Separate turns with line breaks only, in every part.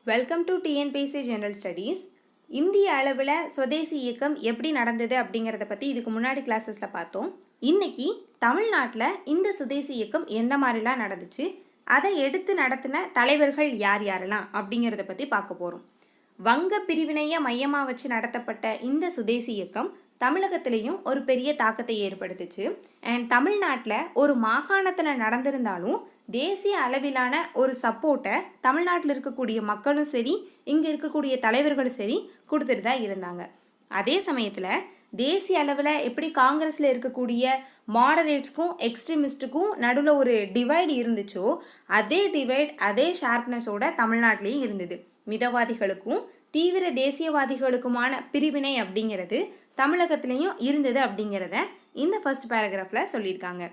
Welcome to TNPSC general studies. இந்திய அளவில் சுதேசி இயக்கம் எப்படி நடந்தது அப்படிங்கிறத பற்றி இதுக்கு முன்னாடி கிளாஸஸில் பார்த்தோம். இன்னைக்கு தமிழ்நாட்டில் இந்த சுதேசி இயக்கம் எந்த மாதிரிலாம் நடந்துச்சு, அதை எடுத்து நடத்தின தலைவர்கள் யார் யாரெல்லாம் அப்படிங்கிறத பற்றி பார்க்க போகிறோம். வங்க பிரிவினையை மையமாக வச்சு நடத்தப்பட்ட இந்த சுதேசி இயக்கம் தமிழகத்திலையும் ஒரு பெரிய தாக்கத்தை ஏற்படுத்துச்சு. அண்ட் தமிழ்நாட்டில் ஒரு மாகாணத்தில் நடந்திருந்தாலும் தேசிய அளவிலான ஒரு சப்போர்ட்டை தமிழ்நாட்டில் இருக்கக்கூடிய மக்களும் சரி, இங்கே இருக்கக்கூடிய தலைவர்களும் சரி கொடுத்துட்டு தான் இருந்தாங்க. அதே சமயத்தில் தேசிய அளவில் எப்படி காங்கிரஸில் இருக்கக்கூடிய மாடரேட்ஸ்க்கும் எக்ஸ்ட்ரீமிஸ்ட்டுக்கும் நடுவில் ஒரு டிவைடு இருந்துச்சோ, அதே டிவைட் அதே ஷார்ப்னஸோட தமிழ்நாட்டிலேயும் இருந்தது. மிதவாதிகளுக்கும் தீவிர தேசியவாதிகளுக்குமான பிரிவினை அப்படிங்கிறது தமிழகத்திலையும் இருந்தது அப்படிங்கிறத இந்த ஃபர்ஸ்ட் பேராகிராஃபில் சொல்லியிருக்காங்க.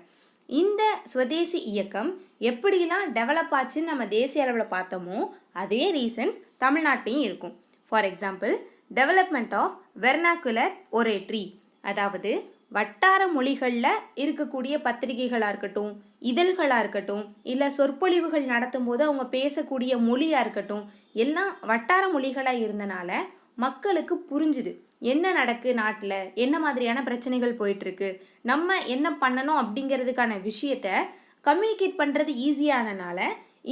இந்த சுதேசி இயக்கம் எப்படிலாம் டெவலப் ஆச்சுன்னு நம்ம தேசிய அளவில் பார்த்தோமோ அதே ரீசன்ஸ் தமிழ்நாட்டையும் இருக்கும். For example, development of vernacular oratory, அதாவது வட்டார மொழிகளில் இருக்கக்கூடிய பத்திரிகைகளாக இருக்கட்டும், இதழ்களாக இருக்கட்டும், இல்லை சொற்பொழிவுகள் நடத்தும் போது அவங்க பேசக்கூடிய மொழியாக இருக்கட்டும், எல்லாம் வட்டார மொழிகளாக இருந்தனால மக்களுக்கு புரிஞ்சுது என்ன நடக்கு, நாட்டில் என்ன மாதிரியான பிரச்சனைகள் போயிட்டுருக்கு, நம்ம என்ன பண்ணணும் அப்படிங்கிறதுக்கான விஷயத்த கம்யூனிகேட் பண்ணுறது ஈஸியானனால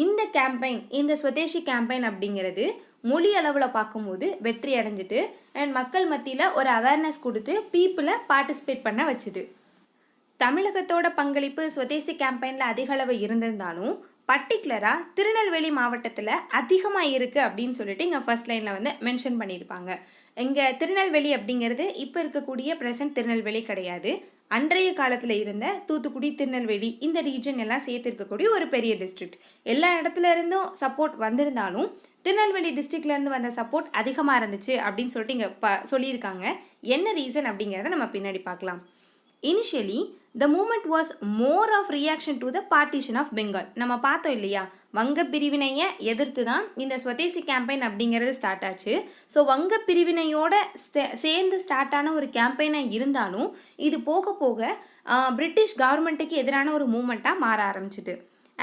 இந்த கேம்பெயின், இந்த ஸ்வதேசி கேம்பெயின் அப்படிங்கிறது மொழி அளவில் பார்க்கும்போது வெற்றி அடைஞ்சிட்டு அண்ட் மக்கள் மத்தியில் ஒரு அவேர்னஸ் கொடுத்து பீப்புளை பார்ட்டிசிபேட் பண்ண வச்சுது. தமிழகத்தோட பங்களிப்பு ஸ்வதேசி கேம்பெயினில் அதிக அளவு இருந்திருந்தாலும் பர்டிகுலராக திருநெல்வேலி மாவட்டத்தில் அதிகமாக இருக்குது அப்படின்னு சொல்லிட்டு இங்கே ஃபர்ஸ்ட் லைனில் வந்து மென்ஷன் பண்ணியிருப்பாங்க. இங்கே திருநெல்வேலி அப்படிங்கிறது இப்போ இருக்கக்கூடிய ப்ரெசன்ட் திருநெல்வேலி கிடையாது. அன்றைய காலத்தில் இருந்த தூத்துக்குடி, திருநெல்வேலி இந்த ரீஜன் எல்லாம் சேர்த்து இருக்கக்கூடிய ஒரு பெரிய டிஸ்ட்ரிக்ட். எல்லா இடத்துல இருந்தும் சப்போர்ட் வந்திருந்தாலும் திருநெல்வேலி டிஸ்ட்ரிக்ட்லேருந்து வந்த சப்போர்ட் அதிகமாக இருந்துச்சு அப்படின்னு சொல்லிட்டு இங்கே சொல்லியிருக்காங்க. என்ன ரீசன் அப்படிங்கிறத நம்ம பின்னாடி பார்க்கலாம். Initially the movement was more of reaction to the partition of Bengal. நம்ம பார்த்தோம் இல்லையா, வங்க பிரிவினையை எதிர்த்து தான் இந்த ஸ்வதேசி கேம்பெயின் அப்படிங்கிறது ஸ்டார்ட் ஆச்சு. ஸோ வங்க பிரிவினையோட சேர்ந்து ஸ்டார்ட் ஆன ஒரு கேம்பெயினாக இருந்தாலும் இது போக போக பிரிட்டிஷ் கவர்மெண்ட்டுக்கு எதிரான ஒரு மூமெண்ட்டாக மாற ஆரம்பிச்சிட்டு.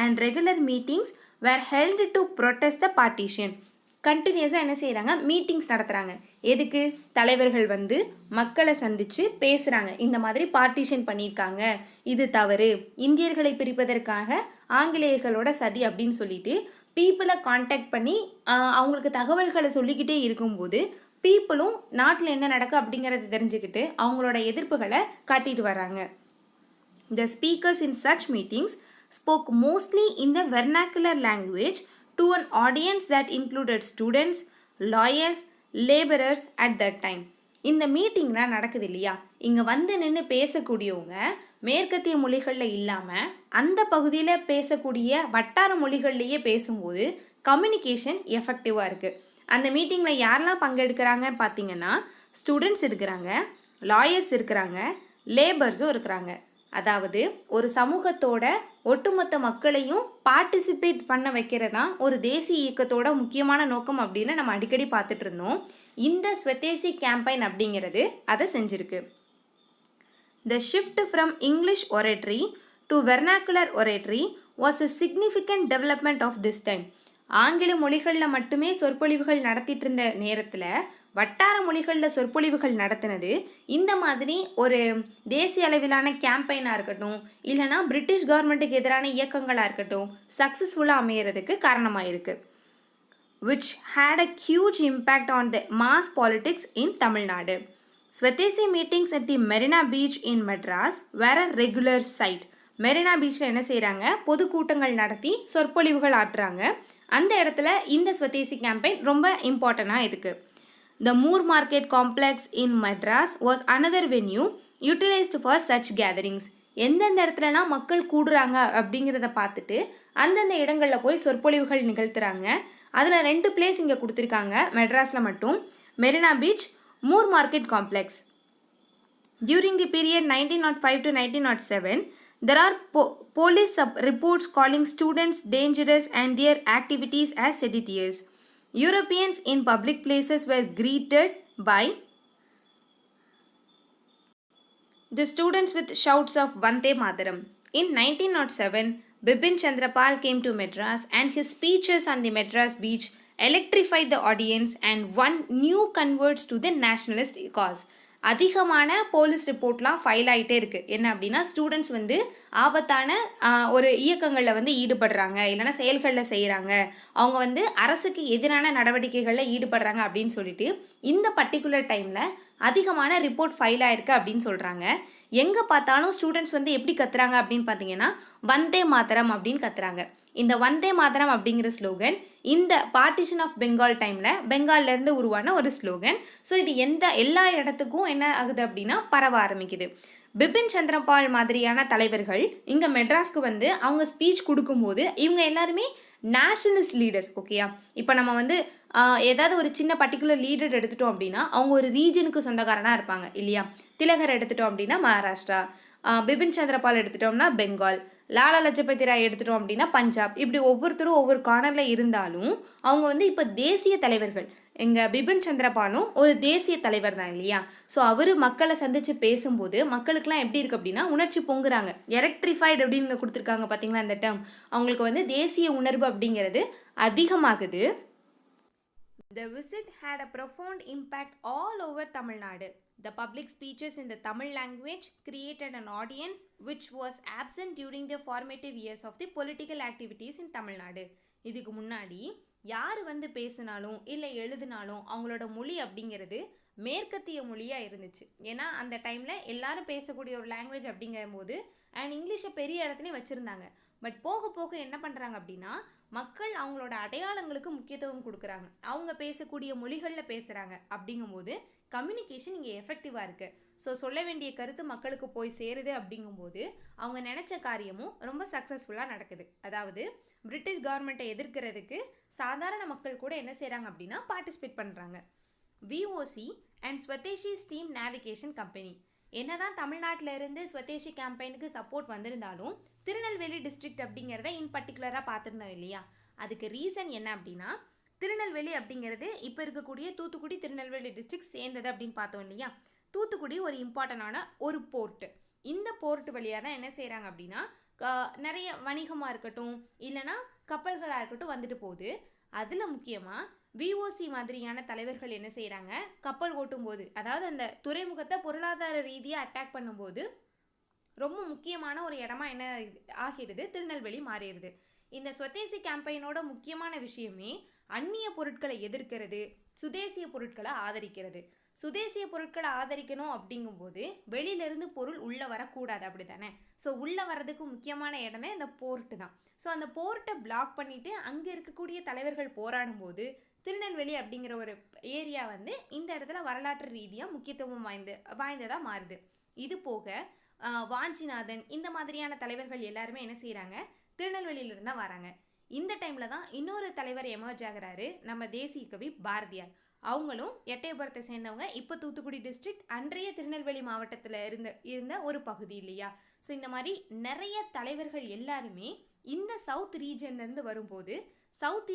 And regular meetings were held to protest the partition. கண்டினியூஸாக என்ன செய்கிறாங்க, மீட்டிங்ஸ் நடத்துகிறாங்க. எதுக்கு? தலைவர்கள் வந்து மக்களை சந்தித்து பேசுகிறாங்க. இந்த மாதிரி பார்ட்டிஷன் பண்ணியிருக்காங்க, இது தவறு, இந்தியர்களை பிரிப்பதற்காக ஆங்கிலேயர்களோட சதி அப்படின்னு சொல்லிட்டு பீப்புளை கான்டாக்ட் பண்ணி அவங்களுக்கு தகவல்களை சொல்லிக்கிட்டே இருக்கும்போது பீப்புளும் நாட்டில் என்ன நடக்கு அப்படிங்கிறத தெரிஞ்சுக்கிட்டு அவங்களோட எதிர்ப்புகளை காட்டிட்டு வராங்க. The speakers in such meetings spoke mostly in the vernacular language to an audience that included students, lawyers, laborers at that time. இந்த மீட்டிங்லாம் நடக்குது இல்லையா, இங்கே வந்து நின்று பேசக்கூடியவங்க மேற்கத்திய மொழிகளில் இல்லாமல் அந்த பகுதியில் பேசக்கூடிய வட்டார மொழிகள்லேயே பேசும்போது கம்யூனிகேஷன் எஃபெக்டிவாக இருக்குது. அந்த மீட்டிங்கில் யாரெல்லாம் பங்கெடுக்கிறாங்கன்னு பார்த்தீங்கன்னா ஸ்டூடெண்ட்ஸ் இருக்கிறாங்க, லாயர்ஸ் இருக்கிறாங்க, லேபர்ஸும் இருக்கிறாங்க. அதாவது ஒரு சமூகத்தோட ஒட்டுமொத்த மக்களையும் பார்ட்டிசிபேட் பண்ண வைக்கிறது தான் ஒரு தேசிய இயக்கத்தோட முக்கியமான நோக்கம் அப்படின்னு நம்ம அடிக்கடி பார்த்துட்டு இருந்தோம். இந்த ஸ்வதேசி கேம்பெயின் அப்படிங்கிறது அதை செஞ்சிருக்கு. The shift from English oratory to vernacular oratory was a significant development of this time. ஆங்கில மொழிகளில் மட்டுமே சொற்பொழிவுகள் நடத்திட்டு இருந்த நேரத்தில் வட்டார மொழிகளில் சொற்பொழிவுகள் நடத்தினது இந்த மாதிரி ஒரு தேசிய அளவிலான கேம்பெயினாக இருக்கட்டும், இல்லைனா பிரிட்டிஷ் கவர்மெண்ட்டுக்கு எதிரான இயக்கங்களாக இருக்கட்டும், சக்ஸஸ்ஃபுல்லாக அமையிறதுக்கு காரணமாக இருக்குது. which had a huge impact on the mass politics in Tamil Nadu. Swadeshi meetings at the Marina Beach in Madras were a regular sight. Marina பீச்சில் என்ன செய்கிறாங்க, பொதுக்கூட்டங்கள் நடத்தி சொற்பொழிவுகள் ஆற்றுறாங்க. அந்த இடத்துல இந்த ஸ்வதேசி கேம்பெயின் ரொம்ப இம்பார்ட்டண்ட்டாக இருக்குது. The Moor Market Complex in Madras was another venue utilized for such gatherings. எந்தெந்த இடத்துலனா மக்கள் கூடுறாங்க அப்படிங்கிறத பார்த்துட்டு அந்தந்த இடங்களில் போய் சொற்பொழிவுகள் நிகழ்த்துறாங்க. அதில் 2 பிளேஸ் இங்கே கொடுத்துருக்காங்க மெட்ராஸில் மட்டும், Marina beach, Moore market complex. During the period 1905 to 1907, there are police reports calling students dangerous and their activities as seditious. Europeans in public places were greeted by the students with shouts of Vande Mataram. In 1907, Bipin Chandra Pal came to Madras and his speeches on the Madras beach electrified the audience and won new converts to the nationalist cause. அதிகமான police ரிப்போர்ட்லாம் file ஆகிட்டே இருக்குது. என்ன அப்படின்னா students வந்து ஆபத்தான ஒரு இயக்கங்களில் வந்து ஈடுபடுறாங்க, இல்லைனா செயல்களில் செய்கிறாங்க, அவங்க வந்து அரசுக்கு எதிரான நடவடிக்கைகளில் ஈடுபடுறாங்க அப்படின்னு சொல்லிட்டு இந்த பர்டிகுலர் டைமில் அதிகமான ரிப்போர்ட் ஃபைல் ஆயிருக்கு அப்படின்னு சொல்கிறாங்க. எங்கே பார்த்தாலும் ஸ்டூடெண்ட்ஸ் வந்து எப்படி கத்துறாங்க அப்படின்னு பார்த்தீங்கன்னா வந்தே மாதரம் அப்படின்னு கத்துறாங்க. இந்த வந்தே மாதரம் அப்படிங்கிற ஸ்லோகன் இந்த பார்ட்டிஷன் ஆஃப் பெங்கால் டைமில் பெங்கால்லேருந்து உருவான ஒரு ஸ்லோகன். ஸோ இது எல்லா இடத்துக்கும் என்ன ஆகுது அப்படின்னா பரவ ஆரம்பிக்குது. பிபின் சந்திரபால் மாதிரியான தலைவர்கள் இங்கே மெட்ராஸ்க்கு வந்து அவங்க ஸ்பீச் கொடுக்கும்போது இவங்க எல்லாருமே நேஷனலிஸ்ட் லீடர்ஸ். ஓகேயா, இப்போ நம்ம வந்து ஏதாவது ஒரு சின்ன பர்டிகுலர் லீடர் எடுத்துட்டோம் அப்படின்னா அவங்க ஒரு ரீஜனுக்கு சொந்தக்காரனாக இருப்பாங்க இல்லையா. திலகர் எடுத்துட்டோம் அப்படின்னா மகாராஷ்டிரா, பிபின் சந்திரபால் எடுத்துட்டோம்னா பெங்கால், லாலா லஜபதி ராய் எடுத்துட்டோம் அப்படின்னா பஞ்சாப். இப்படி ஒவ்வொருத்தரும் ஒவ்வொரு கார்னரில் இருந்தாலும் அவங்க வந்து இப்போ தேசிய தலைவர்கள். எங்கள் பிபின் சந்திரபாலும் ஒரு தேசிய தலைவர் தான் இல்லையா. ஸோ அவர் மக்களை சந்தித்து பேசும்போது மக்களுக்கெல்லாம் எப்படி இருக்குது அப்படின்னா உணர்ச்சி பொங்குறாங்க. எலக்ட்ரிஃபைடு அப்படின்னு கொடுத்துருக்காங்க பார்த்தீங்களா இந்த டேர்ம். அவங்களுக்கு வந்து தேசிய உணர்வு அப்படிங்கிறது அதிகமாகுது. The visit had a profound impact all over Tamil Nadu. The public speeches in the Tamil language created an audience which was absent during the formative years of the political activities in Tamil Nadu. இதுக்கு முன்னாடி யார் வந்து பேசினாலும் இல்லை எழுதினாலும் அவங்களோட மொழி அப்படிங்கிறது மேற்கத்திய மொழியாக இருந்துச்சு. ஏன்னா அந்த டைமில் எல்லாரும் பேசக்கூடிய ஒரு லாங்குவேஜ் அப்படிங்கிற போது அண்ட் இங்கிலீஷை பெரிய இடத்துலையும் வச்சுருந்தாங்க. பட் போக போக என்ன பண்ணுறாங்க அப்படின்னா மக்கள் அவங்களோட அடையாளங்களுக்கு முக்கியத்துவம் கொடுக்குறாங்க, அவங்க பேசக்கூடிய மொழிகளில் பேசுகிறாங்க. அப்படிங்கும்போது கம்யூனிகேஷன் இங்கே எஃபெக்டிவாக இருக்குது. ஸோ சொல்ல வேண்டிய கருத்து மக்களுக்கு போய் சேருது. அப்படிங்கும்போது அவங்க நினச்ச காரியமும் ரொம்ப சக்ஸஸ்ஃபுல்லாக நடக்குது. அதாவது பிரிட்டிஷ் கவர்மெண்ட்டை எதிர்க்கிறதுக்கு சாதாரண மக்கள் கூட என்ன செய்கிறாங்க அப்படின்னா பார்ட்டிசிபேட் பண்ணுறாங்க. VOC and Swadeshi steam navigation company என்னதான் தமிழ்நாட்டில் இருந்து ஸ்வதேஷி கேம்பெயினுக்கு சப்போர்ட் வந்திருந்தாலும் திருநெல்வேலி டிஸ்ட்ரிக்ட் அப்படிங்கிறத இன் பர்டிகுலராக பார்த்துருந்தோம் இல்லையா. அதுக்கு ரீசன் என்ன அப்படின்னா திருநெல்வேலி அப்படிங்கிறது இப்போ இருக்கக்கூடிய தூத்துக்குடி திருநெல்வேலி டிஸ்ட்ரிக்ட் சேர்ந்தது அப்படின்னு பார்த்தோம் இல்லையா. தூத்துக்குடி ஒரு இம்பார்ட்டண்டான ஒரு போர்ட்டு. இந்த போர்ட் வழியாக தான் என்ன செய்கிறாங்க அப்படின்னா நிறைய வணிகமாக இருக்கட்டும் இல்லைனா கப்பல்களாக இருக்கட்டும் வந்துட்டு போகுது. அதில் முக்கியமாக விஓசி மாதிரியான தலைவர்கள் என்ன செய்கிறாங்க, கப்பல் ஓட்டும் போது அதாவது அந்த துறைமுகத்தை பொருளாதார ரீதியாக அட்டாக் பண்ணும்போது ரொம்ப முக்கியமான ஒரு இடமா என்ன ஆகிறது, திருநெல்வேலி மாறிடுது. இந்த ஸ்வதேசி கேம்பெயினோட முக்கியமான விஷயமே அந்நிய பொருட்களை எதிர்க்கிறது, சுதேசிய பொருட்களை ஆதரிக்கிறது. சுதேசிய பொருட்களை ஆதரிக்கணும் அப்படிங்கும்போது வெளியிலேருந்து பொருள் உள்ளே வரக்கூடாது, அப்படி தானே. ஸோ உள்ளே வர்றதுக்கு முக்கியமான இடமே அந்த போர்ட்டு தான். ஸோ அந்த போர்ட்டை பிளாக் பண்ணிவிட்டு அங்கே இருக்கக்கூடிய தலைவர்கள் போராடும் போது திருநெல்வேலி அப்படிங்கிற ஒரு ஏரியா வந்து இந்த இடத்துல வரலாற்று ரீதியாக முக்கியத்துவம் வாய்ந்ததாக மாறுது. இது போக வாஞ்சிநாதன் இந்த மாதிரியான தலைவர்கள் எல்லாருமே என்ன செய்கிறாங்க, திருநெல்வேலியிலிருந்து தான் வராங்க. இந்த டைமில் தான் இன்னொரு தலைவர் எமர்ஜ் ஆகிறாரு, நம்ம தேசிய கவி பாரதியார். அவங்களும் எட்டயபுரத்தை சேர்ந்தவங்க. இப்போ தூத்துக்குடி டிஸ்ட்ரிக்ட் அன்றைய திருநெல்வேலி மாவட்டத்தில் இருந்த ஒரு பகுதி இல்லையா. ஸோ இந்த மாதிரி நிறைய தலைவர்கள் எல்லாருமே இந்த சவுத் ரீஜன்லேருந்து வரும்போது சவுத்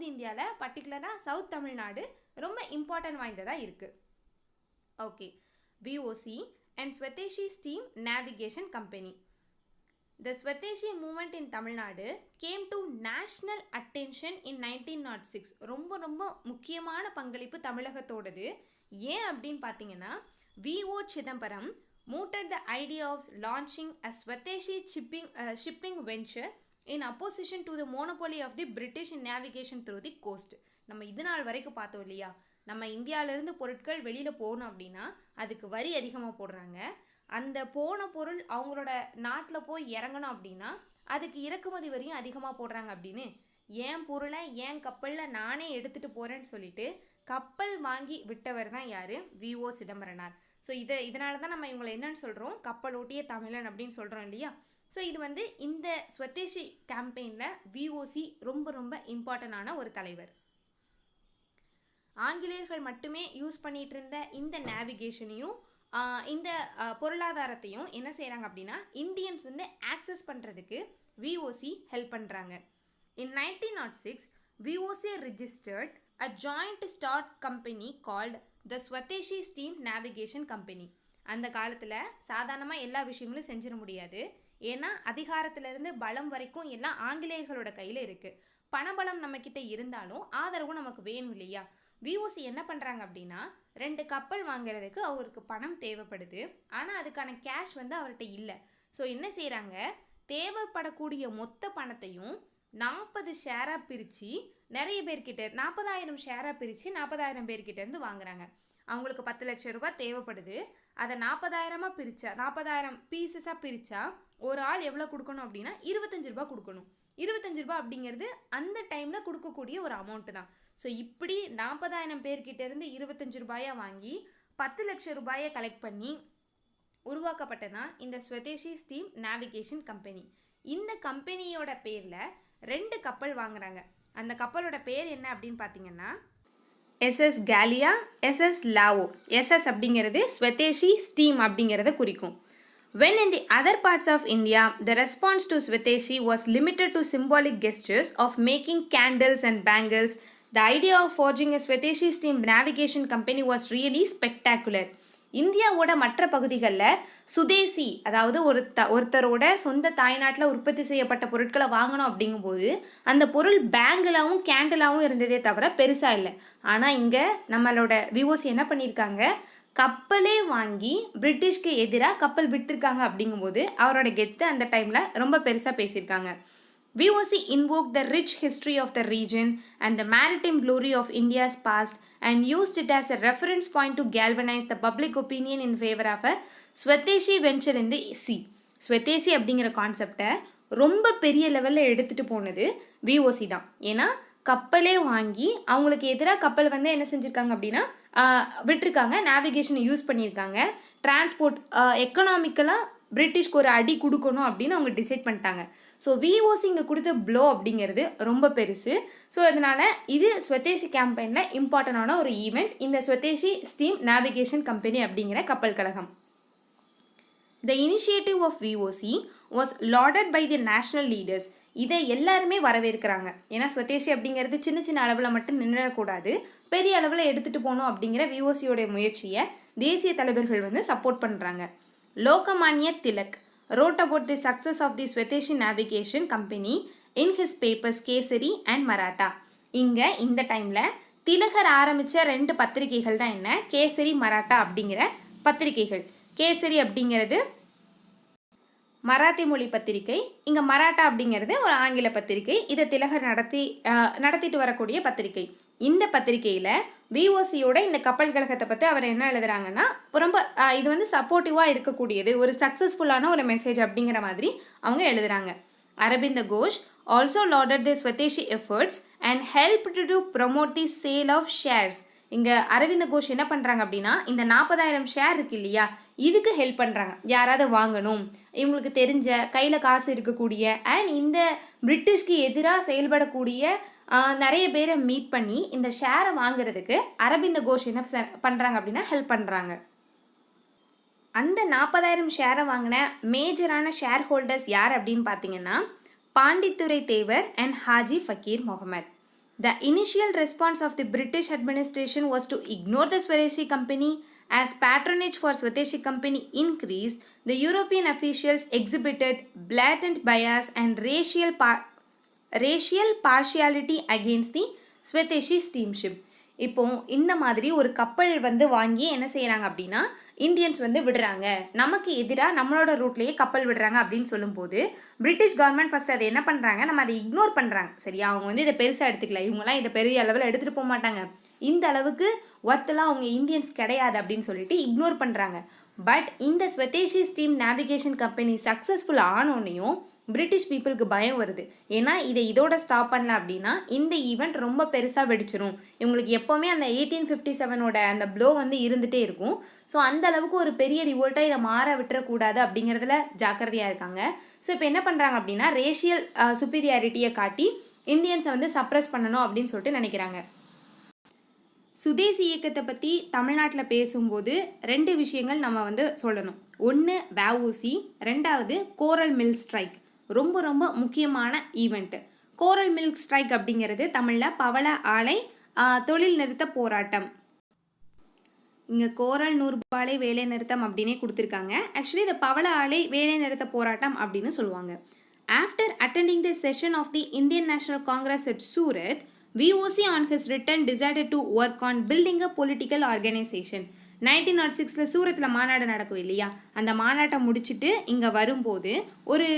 இந்தியாவில் பர்டிகுலராக சவுத் தமிழ்நாடு ரொம்ப இம்பார்ட்டன்ட் வாய்ந்ததாக இருக்குது. Okay, VOC and Swadeshi steam navigation company. The Swadeshi movement in Tamil Nadu came to national attention in 1906. ரொம்ப ரொம்ப முக்கியமான பங்களிப்பு தமிழகத்தோடது. ஏன் அப்படின்னு பார்த்தீங்கன்னா V.O. Chidambaram mooted the idea of launching a Swadeshi shipping venture in opposition to the monopoly of the British in navigation through the coast. நம்ம இது நாள் வரைக்கும் பார்த்தோம் இல்லையா, நம்ம இந்தியாவிலேருந்து பொருட்கள் வெளியில் போகணும் அப்படின்னா அதுக்கு வரி அதிகமாக போடுறாங்க. அந்த போன பொருள் அவங்களோட நாட்டில் போய் இறங்கணும் அப்படின்னா அதுக்கு இறக்குமதி வரியும் அதிகமாக போடுறாங்க. அப்படின்னு ஏன் பொருளை ஏன் கப்பலில் நானே எடுத்துகிட்டு போகிறேன்னு சொல்லிட்டு கப்பல் வாங்கி விட்டவர் தான் யார், V.O. சிதம்பரனார். ஸோ இதனால தான் நம்ம இவங்களை என்னன்னு சொல்கிறோம், கப்பல் ஓட்டிய தமிழன் அப்படின்னு சொல்கிறோம் இல்லையா. ஸோ இது வந்து இந்த ஸ்வதேசி கேம்பெயினில் விஓசி ரொம்ப ரொம்ப இம்பார்ட்டண்டான ஒரு தலைவர். ஆங்கிலேயர்கள் மட்டுமே யூஸ் பண்ணிகிட்டு இருந்த இந்த நேவிகேஷனையும் இந்த பொருளாதாரத்தையும் என்ன செய்கிறாங்க அப்படின்னா இந்தியன்ஸ் வந்து ஆக்சஸ் பண்ணுறதுக்கு விஓசி ஹெல்ப் பண்ணுறாங்க. இன் 1906 VOC registered a joint start company called the Swadeshi steam navigation company. அந்த காலத்தில் சாதாரணமாக எல்லா விஷயங்களும் செஞ்சிட முடியாது, ஏன்னா அதிகாரத்திலேருந்து பலம் வரைக்கும் எல்லாம் ஆங்கிலேயர்களோட கையில் இருக்குது. பணபலம் நம்மக்கிட்ட இருந்தாலும் ஆதரவும் நமக்கு வேணும் இல்லையா? விஓசி என்ன பண்ணுறாங்க அப்படின்னா 2 கப்பல் வாங்குறதுக்கு அவருக்கு பணம் தேவைப்படுது. ஆனால் அதுக்கான கேஷ் வந்து அவர்கிட்ட இல்லை. ஸோ என்ன செய்கிறாங்க, தேவைப்படக்கூடிய மொத்த பணத்தையும் 40 ஷேராக பிரித்து நிறைய பேர்கிட்ட 40,000 ஷேராக பிரித்து 40,000 பேர்கிட்டேருந்து வாங்குறாங்க. அவங்களுக்கு 10 லட்சம் ரூபாய் தேவைப்படுது. அதை 40,000 பிரித்தா 40,000 பீசஸாக பிரித்தா ஒரு ஆள் எவ்வளோ கொடுக்கணும் அப்படின்னா 25 ரூபா கொடுக்கணும். 25 ரூபா அப்படிங்கிறது அந்த டைமில் கொடுக்கக்கூடிய ஒரு அமௌண்ட்டு தான். ஸோ இப்படி 40,000 பேர்கிட்டேருந்து 25 ரூபாயை வாங்கி 10 லட்சம் ரூபாயை கலெக்ட் பண்ணி உருவாக்கப்பட்டதான் இந்த ஸ்வதேசி ஸ்டீம் நேவிகேஷன் கம்பெனி. இந்த கம்பெனியோட பேரில் 2 கப்பல் வாங்குறாங்க. அந்த கப்பலோட பேர் என்ன அப்படின்னு பார்த்தீங்கன்னா எஸ்எஸ் கேலியா, எஸ்எஸ் லாவோ. எஸ்எஸ் அப்படிங்கிறது ஸ்வதேசி ஸ்டீம் அப்படிங்கிறத குறிக்கும். When in the other parts of India, the response to Swadeshi was limited to symbolic gestures of making candles and bangles, the idea of forging a Swadeshi steam navigation company was really spectacular. இந்தியாவோட மற்ற பகுதிகளில் சுதேசி, அதாவது ஒருத்தரோட சொந்த தாய்நாட்டில் உற்பத்தி செய்யப்பட்ட பொருட்களை வாங்கணும் அப்படிங்கும்போது அந்த பொருள் பேங்கிலாகவும் கேண்டிலாகவும் இருந்ததே தவிர பெருசாக இல்லை. ஆனால் இங்கே நம்மளோட விஓசி என்ன பண்ணியிருக்காங்க, கப்பலே வாங்கி பிரிட்டிஷ்க்கு எதிராக கப்பல் விட்டுருக்காங்க. அப்படிங்கும்போது அவரோட கெத்து அந்த டைமில் ரொம்ப பெருசாக பேசியிருக்காங்க. VOC invoked the rich history of the region and the maritime glory of India's past and used it as a reference point to galvanize the public opinion in favor of a Swadeshi venture in the sea. Swadeshi அப்படிங்கிற கான்செப்டை ரொம்ப பெரிய லெவலில் எடுத்துகிட்டு போனது VOC தான். ஏன்னா கப்பலே வாங்கி அவங்களுக்கு எதிராக கப்பல் வந்து என்ன செஞ்சுருக்காங்க அப்படின்னா விட்டுருக்காங்க, நேவிகேஷனை யூஸ் பண்ணியிருக்காங்க, டிரான்ஸ்போர்ட் எக்கனாமிக்கலாக பிரிட்டிஷ்க்கு ஒரு அடி கொடுக்கணும் அப்படின்னு அவங்க டிசைட் பண்ணிட்டாங்க. ஸோ விஓசி இங்கே கொடுத்த ப்ளோ அப்படிங்கிறது ரொம்ப பெருசு. ஸோ அதனால் இது ஸ்வதேசி கேம்பெயினில் இம்பார்ட்டண்டான ஒரு ஈவெண்ட், இந்த ஸ்வதேசி ஸ்டீம் நேவிகேஷன் கம்பெனி அப்படிங்கிற கப்பல் கழகம். The initiative of VOC was lauded by the national leaders. இதை எல்லாருமே வரவேற்கிறாங்க. ஏன்னா ஸ்வதேசி அப்படிங்கிறது சின்ன சின்ன அளவில் மட்டும் நின்றுடக்கூடாது, பெரிய அளவில் எடுத்துகிட்டு போகணும் அப்படிங்கிற விஓசியோடைய முயற்சியை தேசிய தலைவர்கள் வந்து சப்போர்ட் பண்ணுறாங்க. Lokmanya Tilak wrote about the success of the Swadeshi Navigation Company in his papers kesari and Maratha. இங்கே இந்த டைமில் திலகர் ஆரம்பித்த 2 பத்திரிகைகள் தான் என்ன, கேசரி மராட்டா அப்படிங்கிற பத்திரிகைகள். கேசரி அப்படிங்கிறது மராத்தி மொழி பத்திரிகை, இங்கே மராட்டா அப்படிங்கிறது ஒரு ஆங்கில பத்திரிகை. இதை திலகர் நடத்திட்டு வரக்கூடிய பத்திரிகை. இந்த பத்திரிகையில் விஓசியோட இந்த கப்பல் கழகத்தை பற்றி அவர் என்ன எழுதுறாங்கன்னா, ரொம்ப இது வந்து சப்போர்ட்டிவாக இருக்கக்கூடியது, ஒரு சக்ஸஸ்ஃபுல்லான ஒரு மெசேஜ் அப்படிங்கிற மாதிரி அவங்க எழுதுறாங்க. Aurobindo Ghosh also lauded the Swadeshi efforts and helped to promote the sale of shares. இங்கே அரவிந்த கோஷ் என்ன பண்ணுறாங்க அப்படின்னா, இந்த 40,000 ஷேர் இருக்கு இல்லையா, இதுக்கு ஹெல்ப் பண்ணுறாங்க. யாராவது வாங்கணும், இவங்களுக்கு தெரிஞ்ச கையில் காசு இருக்கக்கூடிய அண்ட் இந்த பிரிட்டிஷ்க்கு எதிராக செயல்படக்கூடிய நிறைய பேரை மீட் பண்ணி இந்த ஷேரை வாங்குறதுக்கு அரவிந்த கோஷ் என்ன பண்ணுறாங்க அப்படின்னா ஹெல்ப் பண்ணுறாங்க. அந்த 40,000 ஷேரை வாங்கின மேஜரான ஷேர் ஹோல்டர்ஸ் யார் அப்படின்னு பார்த்தீங்கன்னா Pandithurai Thevar and Haji Fakir Mohammed. The initial response of the British administration was to ignore the Swadeshi company. As patronage for Swadeshi company increased, the European officials exhibited blatant bias and racial partiality against the Swadeshi steamship. இப்போ இந்த மாதிரி ஒரு கப்பல் வந்து வாங்கி என்ன செய்கிறாங்க அப்படின்னா இந்தியன்ஸ் வந்து விடுறாங்க, நமக்கு எதிராக நம்மளோட ரூட்லேயே கப்பல் விடுறாங்க அப்படின்னு சொல்லும்போது பிரிட்டிஷ் கவர்மெண்ட் ஃபஸ்ட் அதை என்ன பண்ணுறாங்க, நம்ம அதை இக்னோர் பண்ணுறாங்க. சரியா, அவங்க வந்து இதை பெருசாக எடுத்துக்கல, இவங்களாம் இதை பெரிய அளவில் எடுத்துகிட்டு போக மாட்டாங்க, இந்த அளவுக்கு ஒர்த்தெல்லாம் அவங்க இந்தியன்ஸ் கிடையாது அப்படின்னு சொல்லிட்டு இக்னோர் பண்ணுறாங்க. பட் இந்த swadeshi steam navigation company successful ஆனோன்னையும் பிரிட்டிஷ் பீப்புளுக்கு பயம் வருது. ஏன்னா இதை இதோட ஸ்டாப் பண்ணல அப்படின்னா இந்த ஈவெண்ட் ரொம்ப பெருசாக வெடிச்சிடும். இவங்களுக்கு எப்போவுமே அந்த 1857 அந்த ப்ளோ வந்து இருந்துகிட்டே இருக்கும். ஸோ அந்த அளவுக்கு ஒரு பெரிய ரிவோல்ட்டாக இதை மாற விட்டுறக்கூடாது அப்படிங்கிறதுல ஜாக்கிரதையாக இருக்காங்க. ஸோ இப்போ என்ன பண்ணுறாங்க அப்படின்னா ரேஷியல் சுப்பீரியாரிட்டியை காட்டி இந்தியன்ஸை வந்து சப்ரஸ் பண்ணணும் அப்படின்னு சொல்லிட்டு நினைக்கிறாங்க. சுதேசி இயக்கத்தை பற்றி தமிழ்நாட்டில் பேசும்போது 2 விஷயங்கள் நம்ம வந்து சொல்லணும். ஒன்று வஉசி, 2வது கோரல் மில் ஸ்ட்ரைக். ரொம்ப ரொம்ப முக்கியமான ஈவெண்ட்டு. கோரல் மில் ஸ்ட்ரைக் அப்படிங்கிறது தமிழில் பவள ஆலை தொழில் நிறுத்த போராட்டம். இங்கே கோரல் நூற்பாலை வேலை நிறுத்தம் அப்படின்னே கொடுத்துருக்காங்க. ஆக்சுவலி இந்த பவள ஆலை வேலை நிறுத்த போராட்டம் அப்படின்னு சொல்லுவாங்க. After attending the session of the Indian National Congress at Surat, VOC on his return decided to work on building a political organization. 1906 சூரத்தில் மாநாடு நடக்கும் இல்லையா, அந்த மாநாட்டை முடிச்சுட்டு இங்கே வரும்போது ஒரு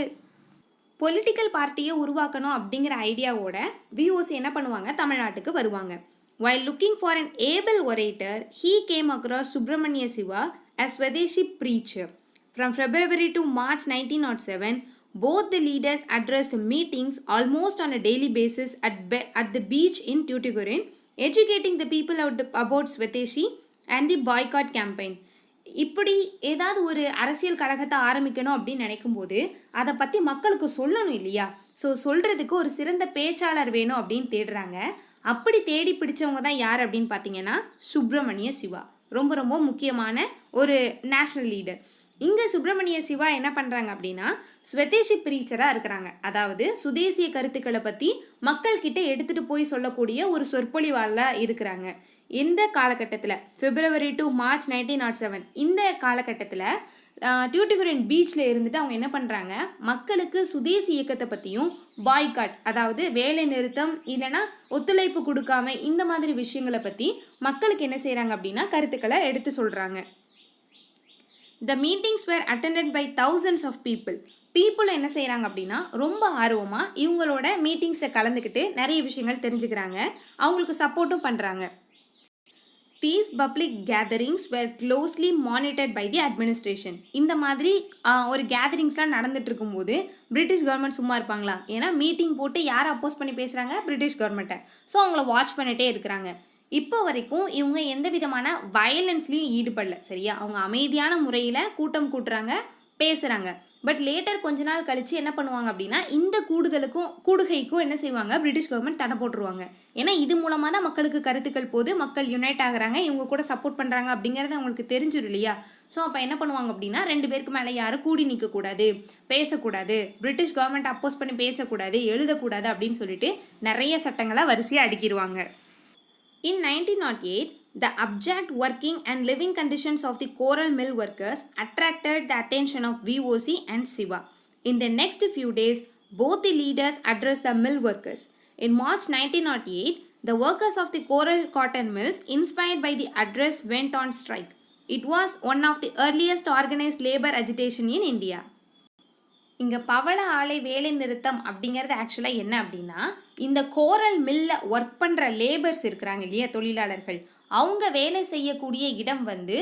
பொலிட்டிக்கல் பார்ட்டியை உருவாக்கணும் அப்படிங்கிற ஐடியாவோட விஓசி என்ன பண்ணுவாங்க, தமிழ்நாட்டுக்கு வருவாங்க. While looking for an able orator, he came across Subramania Siva as Swadeshi preacher. From February to March 1907, both the leaders addressed meetings almost on a daily basis at the beach in Tuticorin, educating the people about Swadeshi and the boycott campaign. இப்படி ஏதாவது ஒரு அரசியல் கழகத்தை ஆரம்பிக்கணும் அப்படின்னு நினைக்கும்போது அதை பற்றி மக்களுக்கு சொல்லணும் இல்லையா, ஸோ சொல்கிறதுக்கு ஒரு சிறந்த பேச்சாளர் வேணும் அப்படின்னு தேடுறாங்க. அப்படி தேடி பிடிச்சவங்க தான் யார் அப்படின்னு பார்த்தீங்கன்னா சுப்பிரமணிய சிவா. ரொம்ப ரொம்ப முக்கியமான ஒரு நேஷ்னல் லீடர். இங்கே சுப்பிரமணிய சிவா என்ன பண்ணுறாங்க அப்படின்னா ஸ்வதேசி பிரீச்சராக இருக்கிறாங்க. அதாவது சுதேசிய கருத்துக்களை பற்றி மக்கள்கிட்ட எடுத்துகிட்டு போய் சொல்லக்கூடிய ஒரு சொற்பொழிவாளராக இருக்கிறாங்க. இந்த காலகட்டத்தில் February to March 1907 இந்த காலகட்டத்தில் டியூட்டிகுரின் பீச்சில் இருந்துட்டு அவங்க என்ன பண்ணுறாங்க, மக்களுக்கு சுதேசி இயக்கத்தை பற்றியும் பாய்காட் அதாவது வேலை நிறுத்தம் இல்லைனா ஒத்துழைப்பு கொடுக்காம இந்த மாதிரி விஷயங்களை பற்றி மக்களுக்கு என்ன செய்கிறாங்க அப்படின்னா கருத்துக்களை எடுத்து சொல்கிறாங்க. The meetings were attended by thousands of people. People என்ன செய்கிறாங்க அப்படின்னா ரொம்ப ஆர்வமாக இவங்களோட மீட்டிங்ஸை கலந்துக்கிட்டு நிறைய விஷயங்கள் தெரிஞ்சுக்கிறாங்க, அவங்களுக்கு சப்போர்ட்டும் பண்ணுறாங்க. These public gatherings were closely monitored by the administration. இந்த மாதிரி ஒரு கேதரிங்ஸ்லாம் நடந்துட்டு இருக்கும்போது பிரிட்டிஷ் கவர்மெண்ட் சும்மா இருப்பாங்களா? ஏன்னா மீட்டிங் போட்டு யாரை அப்போஸ் பண்ணி பேசுகிறாங்க, பிரிட்டிஷ் கவர்மெண்ட்டை. ஸோ அவங்கள வாட்ச் பண்ணிகிட்டே இருக்கிறாங்க. இப்போ வரைக்கும் இவங்க எந்த விதமான வயலன்ஸ்லையும் ஈடுபடல, சரியா? அவங்க அமைதியான முறையில் கூட்டம் கூட்டுறாங்க, பேசுகிறாங்க. பட் லேட்டர் கொஞ்ச நாள் கழித்து என்ன பண்ணுவாங்க அப்படின்னா இந்த கூடுகைக்கும் என்ன செய்வாங்க, பிரிட்டிஷ் கவர்மெண்ட் தடை போட்டுருவாங்க. ஏன்னா இது மூலமாக தான் மக்களுக்கு கருத்துக்கள் போது, மக்கள் யுனைட் ஆகுறாங்க, இவங்க கூட சப்போர்ட் பண்ணுறாங்க அப்படிங்கிறது அவங்களுக்கு தெரிஞ்சிடும் இல்லையா. ஸோ அப்போ என்ன பண்ணுவாங்க அப்படின்னா 2 பேருக்கு மேலே யாரும் கூடி நிற்கக்கூடாது, பேசக்கூடாது, பிரிட்டிஷ் கவர்மெண்ட் அப்போஸ் பண்ணி பேசக்கூடாது, எழுதக்கூடாது அப்படின்னு சொல்லிட்டு நிறைய சட்டங்களை வரிசையாக அடுக்கிடுவாங்க. In 1908, the abject working and living conditions of the coral mill workers attracted the attention of VOC and Siva. In the next few days, both the leaders addressed the mill workers. In March 1908, the workers of the coral cotton mills, inspired by the address, went on strike. It was one of the earliest organized labor agitation in India. இங்கே பவள ஆலை வேலை நிறுத்தம் அப்படிங்கிறது ஆக்சுவலாக என்ன அப்படின்னா இந்த கோரல் மில்ல ஒர்க் பண்ணுற லேபர்ஸ் இருக்கிறாங்க இல்லையா, தொழிலாளர்கள், அவங்க வேலை செய்யக்கூடிய இடம் வந்து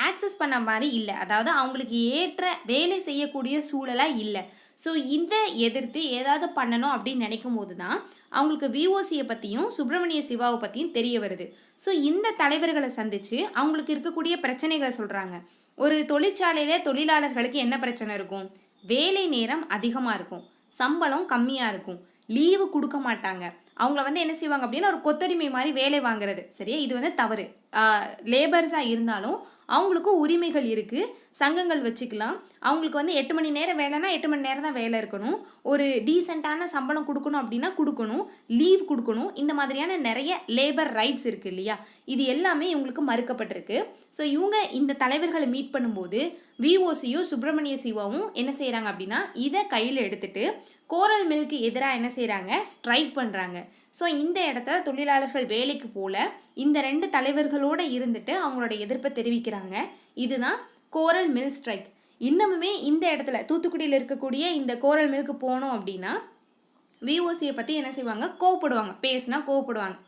ஆக்சஸ் பண்ண மாதிரி இல்லை, அதாவது அவங்களுக்கு ஏற்ற வேலை செய்யக்கூடிய சூழலாக இல்லை. ஸோ இதை எதிர்த்து ஏதாவது பண்ணணும் அப்படின்னு நினைக்கும் போது தான் அவங்களுக்கு விஓசியை பற்றியும் சுப்பிரமணிய சிவாவை பற்றியும் தெரிய வருது. ஸோ இந்த தலைவர்களை சந்தித்து அவங்களுக்கு இருக்கக்கூடிய பிரச்சனைகளை சொல்கிறாங்க. ஒரு தொழிற்சாலையிலே தொழிலாளர்களுக்கு என்ன பிரச்சனை இருக்கும், வேலை நேரம் அதிகமாக இருக்கும், சம்பளம் கம்மியாக இருக்கும், லீவு கொடுக்க மாட்டாங்க, அவங்கள வந்து என்ன செய்வாங்க அப்படின்னா ஒரு கொத்தடிமை மாதிரி வேலை வாங்குறது, சரியா? இது வந்து தவறு. லேபர்ஸாக இருந்தாலும் அவங்களுக்கும் உரிமைகள் இருக்குது, சங்கங்கள் வச்சுக்கலாம். அவங்களுக்கு வந்து 8 மணி நேரம் வேலைனா 8 மணி நேரம் தான் வேலை இருக்கணும், ஒரு டீசெண்டான சம்பளம் கொடுக்கணும் அப்படின்னா கொடுக்கணும், லீவ் கொடுக்கணும், இந்த மாதிரியான நிறைய லேபர் ரைட்ஸ் இருக்குது இல்லையா, இது எல்லாமே இவங்களுக்கு மறுக்கப்பட்டிருக்கு. ஸோ இவங்க இந்த தலைவர்களை மீட் பண்ணும்போது விஓசியும் சுப்பிரமணிய சிவாவும் என்ன செய்கிறாங்க அப்படின்னா இதை கையில் எடுத்துட்டு கோரல் மில்க்கு எதிராக என்ன செய்கிறாங்க, ஸ்ட்ரைக் பண்ணுறாங்க. ஸோ இந்த இடத்துல தொழிலாளர்கள் வேலைக்கு போல இந்த 2 தலைவர்களோடு இருந்துட்டு அவங்களோட எதிர்ப்பை தெரிவிக்கிறாங்க. இதுதான் கோரல் மில் ஸ்ட்ரைக். இன்னமுமே இந்த இடத்துல தூத்துக்குடியில் இருக்கக்கூடிய இந்த கோரல் மில்க்கு போனோம் அப்படின்னா விஓசியை பற்றி என்ன செய்வாங்க, கோவப்படுவாங்க, பேசுனா கோவப்படுவாங்க.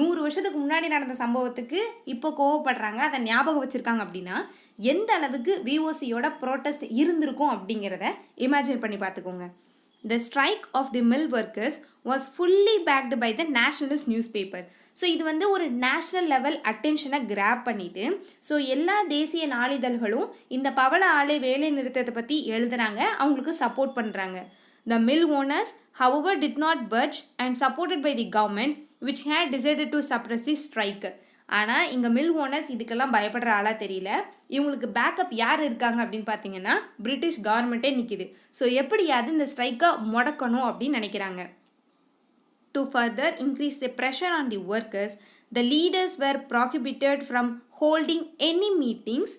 100 வருஷத்துக்கு முன்னாடி நடந்த சம்பவத்துக்கு இப்போ கோவப்படுறாங்க, அதை ஞாபகம் வச்சுருக்காங்க அப்படின்னா எந்த அளவுக்கு விஓசியோட ப்ரோட்டஸ்ட் இருந்திருக்கும் அப்படிங்கிறத இமேஜின் பண்ணி பார்த்துக்கோங்க. The strike of the mill workers was fully backed by the nationalist newspaper. So இது வந்து ஒரு நேஷ்னல் லெவல் அட்டென்ஷனை கிராப் பண்ணிட்டு ஸோ எல்லா தேசிய நாளிதழ்களும் இந்த பவள ஆலை வேலை நிறுத்தத்தை பற்றி எழுதுகிறாங்க, அவங்களுக்கு சப்போர்ட் பண்ணுறாங்க. The mill owners, however, did not budge and supported by the government which had decided to suppress the strike. ஆனால் இங்கே மில் ஓனர்ஸ் இதுக்கெல்லாம் பயப்படுற ஆளாக தெரியல. இவங்களுக்கு பேக்கப் யார் இருக்காங்க அப்படின்னு பார்த்தீங்கன்னா பிரிட்டிஷ் கவர்மெண்ட்டே நிற்கிது. ஸோ எப்படியாவது இந்த ஸ்ட்ரைக்கை முடக்கணும் அப்படின்னு நினைக்கிறாங்க. To further increase the pressure on the workers, the leaders were prohibited from holding any meetings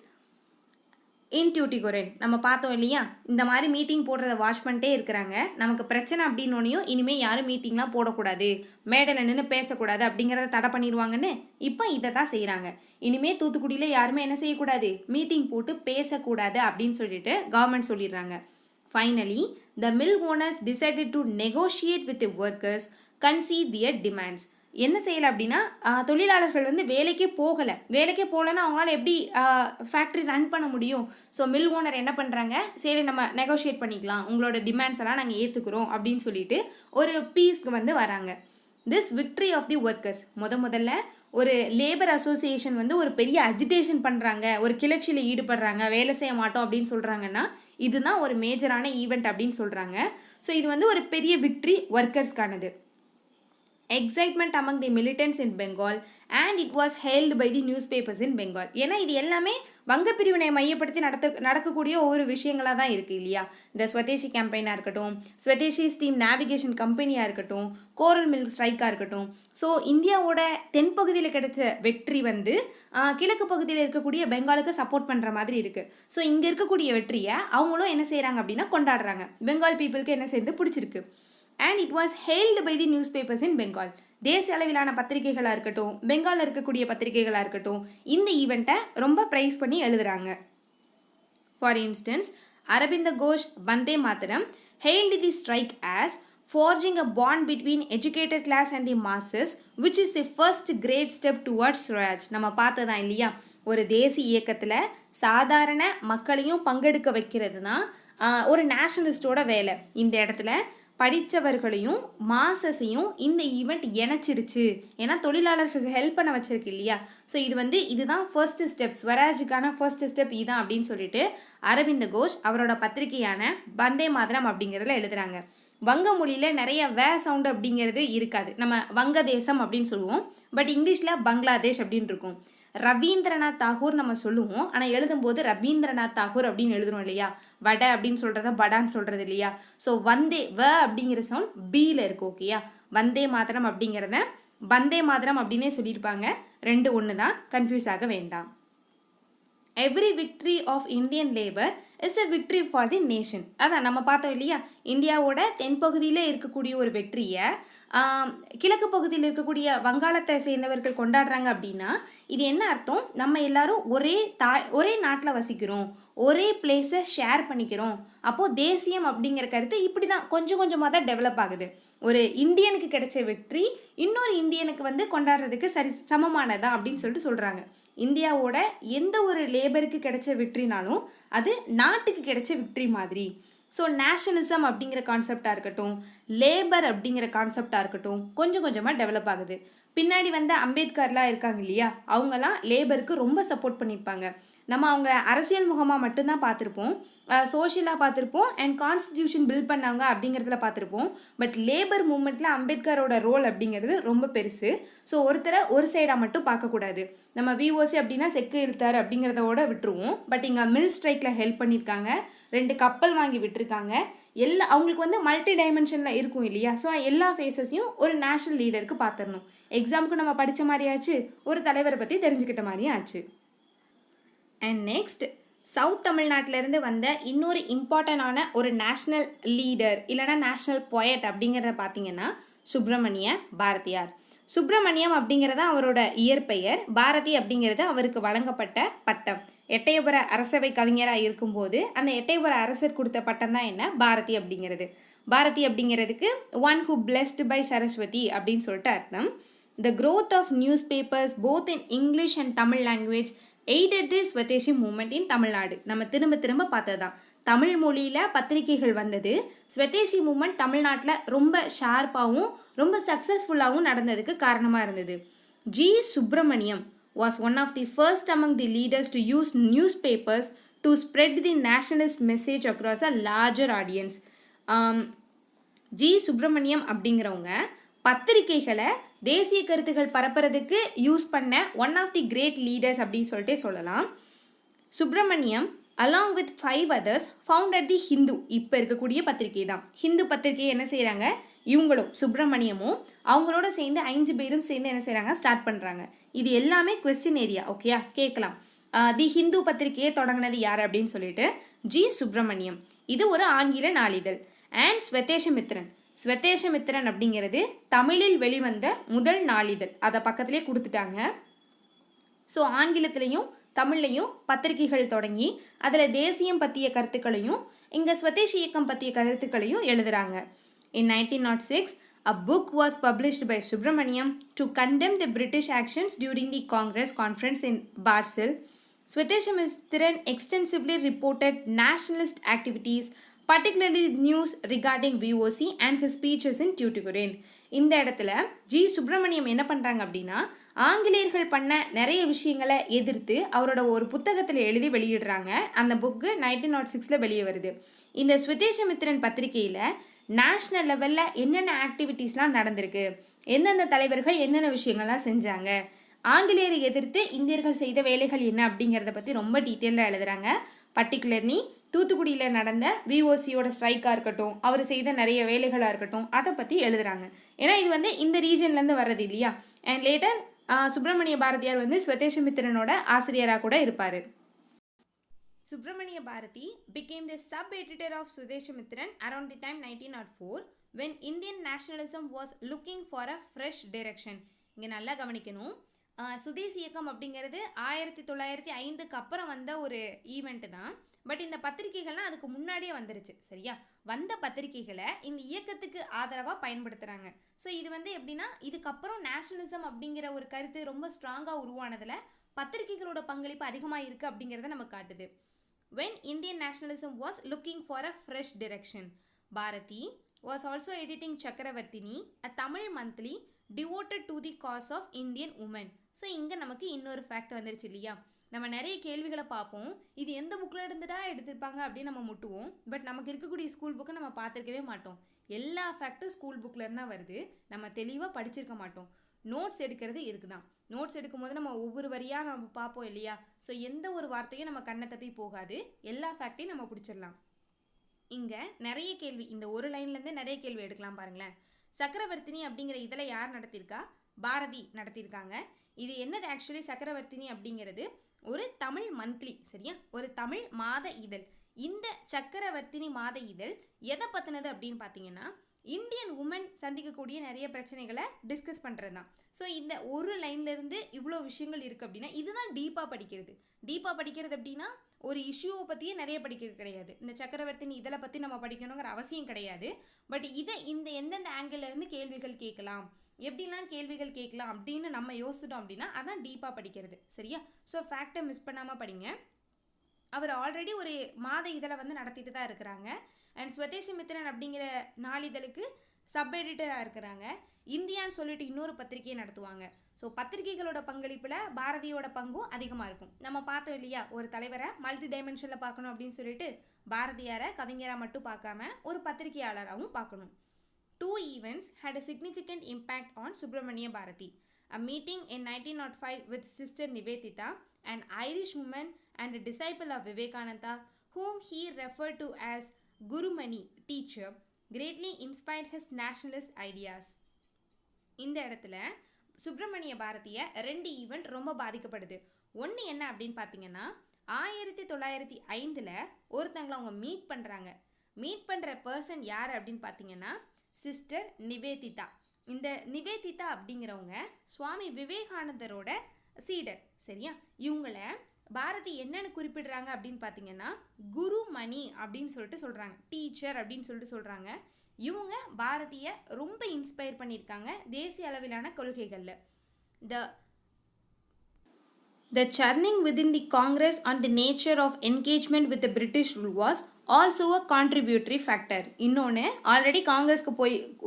இன் டியூட்டிகோரன் நம்ம பார்த்தோம் இல்லையா, இந்த மாதிரி மீட்டிங் போடுறத வாட்ச் பண்ணிட்டே இருக்கிறாங்க. நமக்கு பிரச்சனை அப்படின்னோனையும் இனிமேல் யாரும் மீட்டிங்லாம் போடக்கூடாது, மேடையில் நின்று பேசக்கூடாது அப்படிங்கிறத தடை பண்ணிடுவாங்கன்னு இப்போ இதை தான் செய்கிறாங்க. இனிமேல் தூத்துக்குடியில் யாருமே என்ன செய்யக்கூடாது, மீட்டிங் போட்டு பேசக்கூடாது அப்படின்னு சொல்லிட்டு கவர்மெண்ட் சொல்லிடுறாங்க. Finally the mill owners decided to negotiate with the workers, conceit their demands. என்ன செய்யலை அப்படின்னா, தொழிலாளர்கள் வந்து வேலைக்கே போகலைன்னா அவங்களால எப்படி ஃபேக்ட்ரி ரன் பண்ண முடியும்? ஸோ மில் ஓனர் என்ன பண்ணுறாங்க, சரி நம்ம நெகோஷியேட் பண்ணிக்கலாம், உங்களோட டிமாண்ட்ஸ் எல்லாம் நாங்கள் ஏற்றுக்கிறோம் அப்படின்னு சொல்லிட்டு ஒரு பீஸ்க்கு வந்து வராங்க. This victory of the workers, முதல்ல ஒரு லேபர் அசோசியேஷன் வந்து ஒரு பெரிய அஜிடேஷன் பண்ணுறாங்க, ஒரு கிளர்ச்சியில் ஈடுபடுறாங்க, வேலை செய்ய மாட்டோம் அப்படின்னு சொல்கிறாங்கன்னா இதுதான் ஒரு மேஜரான ஈவெண்ட் அப்படின்னு சொல்கிறாங்க. ஸோ இது வந்து ஒரு பெரிய victory ஒர்க்கர்ஸ்க்கானது. Excitement among the militants in Bengal and it was held by the newspapers in Bengal. ஏன்னா இது எல்லாமே வங்க பிரிவினை மையப்படுத்தி நடக்கக்கூடிய ஒவ்வொரு விஷயங்களாக தான் இருக்குது இல்லையா. இந்த ஸ்வதேசி கேம்பெயினாக இருக்கட்டும், ஸ்வதேசி ஸ்டீம் நேவிகேஷன் கம்பெனியாக இருக்கட்டும், கோரல் மில்க் ஸ்ட்ரைக்காக இருக்கட்டும். ஸோ இந்தியாவோட தென்பகுதியில் கிடைச்ச வெற்றி வந்து கிழக்கு பகுதியில் இருக்கக்கூடிய பெங்காலுக்கு சப்போர்ட் பண்ணுற மாதிரி இருக்குது. ஸோ இங்கே இருக்கக்கூடிய வெற்றியை அவங்களும் என்ன செய்கிறாங்க அப்படின்னா கொண்டாடுறாங்க. பெங்கால் பீப்புளுக்கு என்ன செய்து பிடிச்சிருக்கு. And it was held by the newspapers in Bengal. தேசிய அளவிலான பத்திரிகைகளாக இருக்கட்டும், பெங்காலில் இருக்கக்கூடிய பத்திரிகைகளாக இருக்கட்டும், இந்த ஈவெண்ட்டை ரொம்ப ப்ரைஸ் பண்ணி எழுதுகிறாங்க. For instance, Aurobindo Ghosh Vande Mataram hailed the strike as forging a bond between educated class and the masses, which is the first great step towards Swaraj. நம்ம பார்த்ததான் இல்லையா, ஒரு தேசிய இயக்கத்தில் சாதாரண மக்களையும் பங்கெடுக்க வைக்கிறது தான் ஒரு நேஷனலிஸ்டோட வேலை. இந்த இடத்துல படித்தவர்களையும் மாசஸையும் இந்த ஈவெண்ட் இணைச்சிருச்சு. ஏன்னா தொழிலாளர்களுக்கு ஹெல்ப் பண்ண வச்சிருக்கு இல்லையா. ஸோ இதுதான் ஃபர்ஸ்ட் ஸ்டெப், ஸ்வராஜுக்கான ஃபர்ஸ்ட் ஸ்டெப் இதுதான் அப்படின்னு சொல்லிட்டு அரவிந்த கோஷ் அவரோட பத்திரிகையான வந்தே மாதரம் அப்படிங்கிறதுல எழுதுறாங்க. வங்க மொழியில் நிறைய சவுண்டு அப்படிங்கிறது இருக்காது. நம்ம வங்கதேசம் அப்படின்னு சொல்லுவோம், பட் இங்கிலீஷில் பங்களாதேஷ் அப்படின்னு இருக்கும். ரவீந்திரநாத் தாகூர் நம்ம சொல்லுவோம், ஆனால் எழுதும்போது ரவீந்திரநாத் தாகூர் அப்படின்னு எழுதுறோம் இல்லையா. வடை அப்படின்னு சொல்கிறத படான்னு சொல்கிறது இல்லையா. ஸோ அப்படிங்கிற சவுண்ட் பீல இருக்கு. ஓகேயா, வந்தே மாதரம் அப்படிங்கிறத வந்தே மாதரம் அப்படின்னே சொல்லியிருப்பாங்க. ரெண்டு ஒன்று தான், கன்ஃபியூஸ் ஆக வேண்டாம். Every victory of Indian labour is a victory for the nation. அதான் நம்ம பார்த்தோம் இல்லையா, இந்தியாவோட தென்பகுதியில் இருக்கக்கூடிய ஒரு வெற்றியை கிழக்கு பகுதியில் இருக்கக்கூடிய வங்காளத்தை சேர்ந்தவர்கள் கொண்டாடுறாங்க அப்படின்னா இது என்ன அர்த்தம், நம்ம எல்லாரும் ஒரே நாட்டில் வசிக்கிறோம், ஒரே பிளேஸை ஷேர் பண்ணிக்கிறோம். அப்போது தேசியம் அப்படிங்கிற கருத்து இப்படி தான் கொஞ்சம் கொஞ்சமாக தான் டெவலப் ஆகுது. ஒரு இந்தியனுக்கு கிடைச்ச வெற்றி இன்னொரு இந்தியனுக்கு வந்து கொண்டாடுறதுக்கு சமமானதா அப்படின்னு சொல்லிட்டு சொல்கிறாங்க. இந்தியாவோட எந்த ஒரு லேபருக்கு கிடைச்ச வெற்றினாலும் அது நாட்டுக்கு கிடைச்ச வெற்றி மாதிரி. ஸோ நேஷனலிசம் அப்படிங்கிற கான்செப்டாக இருக்கட்டும், லேபர் அப்படிங்கிற கான்செப்டாக இருக்கட்டும், கொஞ்சம் கொஞ்சமாக டெவலப் ஆகுது. பின்னாடி வந்து அம்பேத்கர்லாம் இருக்காங்க இல்லையா, அவங்கெல்லாம் லேபருக்கு ரொம்ப சப்போர்ட் பண்ணியிருப்பாங்க. நம்ம அவங்க அரசியல் முகமாக மட்டும்தான் பார்த்துருப்போம், சோஷியலாக பார்த்துருப்போம், அண்ட் கான்ஸ்டிடியூஷன் பில்ட் பண்ணாங்க அப்படிங்கிறதுல பார்த்துருப்போம். பட் லேபர் மூமெண்ட்டில் அம்பேத்கரோட ரோல் அப்படிங்கிறது ரொம்ப பெருசு. ஸோ ஒருத்தரை ஒரு சைடாக மட்டும் பார்க்கக்கூடாது. நம்ம விஓசி அப்படின்னா செக்கு இழுத்தார் அப்படிங்கிறதோட விட்டுருவோம். பட் இங்கே மில் ஸ்ட்ரைக்கில் ஹெல்ப் பண்ணியிருக்காங்க, 2 கப்பல் வாங்கி விட்டுருக்காங்க. அவங்களுக்கு வந்து மல்டி டைமென்ஷனில் இருக்கும் இல்லையா. ஸோ எல்லா ஃபேஸஸையும் ஒரு நேஷனல் லீடருக்கு பார்த்துடணும். எக்ஸாமுக்கு நம்ம படித்த மாதிரி ஆச்சு, ஒரு தலைவரை பற்றி தெரிஞ்சுக்கிட்ட மாதிரியும் ஆச்சு. அண்ட் நெக்ஸ்ட், சவுத் தமிழ்நாட்டிலேருந்து வந்த இன்னொரு இம்பார்ட்டண்டான ஒரு நேஷ்னல் லீடர் இல்லைனா நேஷ்னல் பொயட் அப்படிங்கிறத பார்த்தீங்கன்னா சுப்பிரமணிய பாரதியார். சுப்பிரமணியம் அப்படிங்கிறத அவரோட இயற்பெயர், பாரதி அப்படிங்கிறது அவருக்கு வழங்கப்பட்ட பட்டம். எட்டயபுர அரசவை கவிஞராக இருக்கும்போது அந்த எட்டயபுர அரசர் கொடுத்த பட்டம் தான் என்ன, பாரதி அப்படிங்கிறது. பாரதி அப்படிங்கிறதுக்கு one who blessed by Saraswati அப்படின்னு சொல்லிட்டு அர்த்தம். The growth of newspapers both in English and Tamil language aided the swadeshi movement in Tamil Nadu. நம்ம திரும்ப பார்த்தது தான், தமிழ் மொழியில் பத்திரிகைகள் வந்தது, ஸ்வதேசி மூமெண்ட் தமிழ்நாட்டில் ரொம்ப ஷார்ப்பாகவும் ரொம்ப சக்ஸஸ்ஃபுல்லாகவும் நடந்ததுக்கு காரணமாக இருந்தது. G Subramaniam was one of the first among the leaders to use newspapers to spread the nationalist message across a larger audience. G Subramaniam அப்படிங்கிறவங்க பத்திரிகைகளை தேசிய கருத்துக்கள் பரப்புறதுக்கு யூஸ் பண்ண one of the great leaders அப்படின்னு சொல்லிட்டு சொல்லலாம். Subramaniam along with 5 others founded the Hindu, இப்போ இருக்கக்கூடிய பத்திரிகை தான் ஹிந்து பத்திரிகையை என்ன செய்கிறாங்க, இவங்களும் சுப்பிரமணியமும் அவங்களோட சேர்ந்து 5 பேரும் சேர்ந்து என்ன செய்கிறாங்க, ஸ்டார்ட் பண்ணுறாங்க. இது எல்லாமே கொஸ்டின் ஏரியா, ஓகேயா, கேட்கலாம். தி ஹிந்து பத்திரிகையை தொடங்கினது யார் அப்படின்னு சொல்லிட்டு ஜி சுப்பிரமணியம். இது ஒரு ஆங்கில நாளிதழ். அண்ட் ஸ்வதேசமித்திரன் அப்படிங்கிறது தமிழில் வெளிவந்த முதல் நாளிதழ். அதை பக்கத்திலே கொடுத்துட்டாங்க. ஸோ ஆங்கிலத்திலையும் தமிழ்லையும் பத்திரிகைகள் தொடங்கி அதில் தேசியம் பற்றிய கருத்துக்களையும் இங்கே ஸ்வதேசி இயக்கம் பற்றிய கருத்துக்களையும் எழுதுகிறாங்க. In 1906, a book was published by Subramaniam to condemn the British actions during the Congress conference in Basel. Swadesamithran extensively reported nationalist activities, particularly news regarding VOC and his speeches in Tuticorin. இந்த இடத்துல G Subramaniam என்ன பண்ணுறாங்க அப்படின்னா, ஆங்கிலேயர்கள் பண்ண நிறைய விஷயங்களை எதிர்த்து அவரோட ஒரு புத்தகத்தில் எழுதி வெளியிடுறாங்க. அந்த புக்கு 1906 வெளியே வருது. இந்த ஸ்வதேசமித்திரன் பத்திரிகையில் நேஷ்னல் லெவலில் என்னென்ன ஆக்டிவிட்டீஸ்லாம் நடந்திருக்கு, எந்தெந்த தலைவர்கள் என்னென்ன விஷயங்கள்லாம் செஞ்சாங்க, ஆங்கிலேயரை எதிர்த்து இந்தியர்கள் செய்த வேலைகள் என்ன அப்படிங்கிறத பற்றி ரொம்ப டீட்டெயிலாக எழுதுகிறாங்க. பர்டிகுலர்லி தூத்துக்குடியில் நடந்த விஓசியோட ஸ்ட்ரைக்காக இருக்கட்டும், அவர் செய்த நிறைய வேலைகளாக இருக்கட்டும், அதை பற்றி எழுதுகிறாங்க. ஏன்னா இது இந்த ரீஜன்லேருந்து வர்றது இல்லையா. அண்ட் லேட்டர் சுப்பிரமணிய பாரதியார் ஸ்வதேசமித்திரனோட ஆசிரியராக கூட இருப்பார். Subramania Bharati became the sub-editor of Swadeshamitran around the time 1904 when Indian nationalism was looking for a fresh direction. இங்கே நல்லா கவனிக்கணும். சுதேசி இயக்கம் அப்படிங்கிறது 1905க்கு அப்புறம் வந்த ஒரு ஈவெண்ட் தான். பட் இந்த பத்திரிகைகள்லாம் அதுக்கு முன்னாடியே வந்துருச்சு. சரியா, வந்த பத்திரிகைகளை இந்த இயக்கத்துக்கு ஆதரவாக பயன்படுத்துகிறாங்க. ஸோ இது எப்படின்னா, இதுக்கப்புறம் நேஷனலிசம் அப்படிங்கிற ஒரு கருத்து ரொம்ப ஸ்ட்ராங்காக உருவானதில் பத்திரிகைகளோட பங்களிப்பு அதிகமாக இருக்குது அப்படிங்கிறத நமக்கு காட்டுது. When Indian nationalism was looking for a fresh direction, Bharati was also editing Chakravartini, a Tamil monthly devoted to the cause of Indian women. So இங்கே நமக்கு இன்னொரு ஃபேக்ட் வந்துருச்சு இல்லையா. நம்ம நிறைய கேள்விகளை பார்ப்போம், இது எந்த புக்கில் இருந்துடா எடுத்திருப்பாங்க அப்படின்னு நம்ம முட்டுவோம். பட் நமக்கு இருக்கக்கூடிய ஸ்கூல் புக்கை நம்ம பார்த்துருக்கவே மாட்டோம். எல்லா ஃபேக்ட்டும் ஸ்கூல் புக்கில் இருந்தால் வருது. நம்ம தெளிவாக படிச்சிருக்க மாட்டோம். நோட்ஸ் எடுக்கிறது இருக்குதான். நோட்ஸ் எடுக்கும்போது நம்ம ஒவ்வொரு வரியாக நம்ம பார்ப்போம் இல்லையா. ஸோ எந்த ஒரு வார்த்தையும் நம்ம கண்ணை தப்பி போகாது. எல்லா ஃபேக்டையும் நம்ம பிடிச்சிடலாம். இங்கே நிறைய கேள்வி, இந்த ஒரு லைன்லேருந்தே நிறைய கேள்வி எடுக்கலாம் பாருங்களேன். சக்கரவர்த்தினி அப்படிங்கிற இதில் யார் நடத்தியிருக்கா? பாரதி நடத்தியிருக்காங்க. இது என்னது ஆக்சுவலி? சக்கரவர்த்தினி அப்படிங்கிறது ஒரு தமிழ் மந்த்லி. சரியா, ஒரு தமிழ் மாத இதழ். இந்த சக்கரவர்த்தினி மாத இதழ் எதை பற்றினது அப்படின்னு பார்த்தீங்கன்னா, இந்தியன் உமன் சந்திக்கக்கூடிய நிறைய பிரச்சனைகளை டிஸ்கஸ் பண்ணுறது தான். ஸோ இந்த ஒரு லைன்லேருந்து இவ்வளோ விஷயங்கள் இருக்குது அப்படின்னா இதுதான் டீப்பாக படிக்கிறது. டீப்பாக படிக்கிறது அப்படின்னா ஒரு இஷ்யூவை பற்றியே நிறைய படிக்கிறது கிடையாது. இந்த சக்கரவர்த்தினி இதில் பற்றி நம்ம படிக்கணுங்கிற அவசியம் கிடையாது. பட் இதை எந்தெந்த ஆங்கிள்லேருந்து கேள்விகள் கேட்கலாம், எப்படிலாம் கேள்விகள் கேட்கலாம் அப்படின்னு நம்ம யோசிச்சிட்டோம் அப்படின்னா அதான் டீப்பாக படிக்கிறது. சரியா, ஸோ ஃபேக்டை மிஸ் பண்ணாமல் படிங்க. அவர் ஆல்ரெடி ஒரு மாத இதழை நடத்திட்டு தான் இருக்கிறாங்க. அண்ட் ஸ்வதேசமித்திரன் அப்படிங்கிற நாளிதழுக்கு சப் எடிட்டராக இருக்கிறாங்க. இந்தியான்னு சொல்லிட்டு இன்னொரு பத்திரிகையை நடத்துவாங்க. ஸோ பத்திரிகைகளோட பங்களிப்பில் பாரதியோட பங்கும் அதிகமாக இருக்கும். நம்ம பார்த்தோம் இல்லையா, ஒரு தலைவரை மல்டி டைமென்ஷனில் பார்க்கணும் அப்படின்னு சொல்லிட்டு பாரதியாரை கவிஞராக மட்டும் பார்க்காம ஒரு பத்திரிகையாளராகவும் பார்க்கணும். 2 events had a significant impact on Subramania Bharati. A meeting in 1905 with Sister Nivedita, an Irish woman and a disciple of Vivekananda, whom he referred to as Gurumani, teacher, greatly inspired his nationalist ideas. இந்த இடத்துல Subramaniya Bharatiya 2 event ரொம்ப பாதிக்கப்படுது. ஒன்று என்ன அப்படின்னு பார்த்தீங்கன்னா, 1905 ஒருத்தங்களை அவங்க மீட் பண்ணுறாங்க. மீட் பண்ணுற பர்சன் யார் அப்படின்னு பார்த்தீங்கன்னா சிஸ்டர் நிவேதிதா. இந்த நிவேதிதா அப்படிங்கிறவங்க சுவாமி விவேகானந்தரோட சீடர். சரியா, இவங்கள பாரதி என்னன்னு குறிப்பிடுறாங்க அப்படின்னு பார்த்தீங்கன்னா குருமணி அப்படின்னு சொல்லிட்டு சொல்கிறாங்க, டீச்சர் அப்படின்னு சொல்லிட்டு சொல்கிறாங்க. இவங்க பாரதியை ரொம்ப இன்ஸ்பயர் பண்ணியிருக்காங்க தேசிய அளவிலான கொள்கைகளில். The churning within the Congress on the nature of engagement with the British rule was also a contributory factor. இன்னொன்று, ஆல்ரெடி காங்கிரஸ்க்கு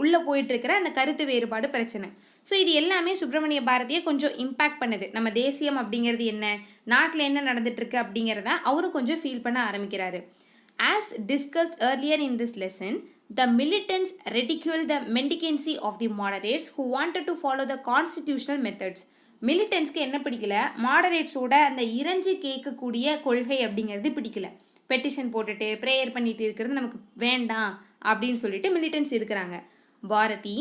உள்ளே போயிட்டு இருக்கிற அந்த கருத்து வேறுபாடு பிரச்சனை. ஸோ இது எல்லாமே சுப்பிரமணிய பாரதியை கொஞ்சம் இம்பேக்ட் பண்ணுது. நம்ம தேசியம் அப்படிங்கிறது என்ன, நாட்டில் என்ன நடந்துட்டுருக்கு அப்படிங்கிறத அவரும் கொஞ்சம் ஃபீல் பண்ண ஆரம்பிக்கிறாரு. As discussed earlier in this lesson, the militants ridiculed the mendicancy of the moderates who wanted to follow the constitutional methods. மிலிட்டன்ஸ்க்கு என்ன பிடிக்கல, மாடரேட்ஸோட அந்த இறைஞ்சி கேட்கக்கூடிய கொள்கை அப்படிங்கிறது பிடிக்கல. பெட்டிஷன் போட்டுட்டு ப்ரேயர் பண்ணிட்டு இருக்கிறது நமக்கு வேண்டாம் அப்படின்னு சொல்லிட்டு மிலிட்டன்ஸ் இருக்கிறாங்க. Bharathi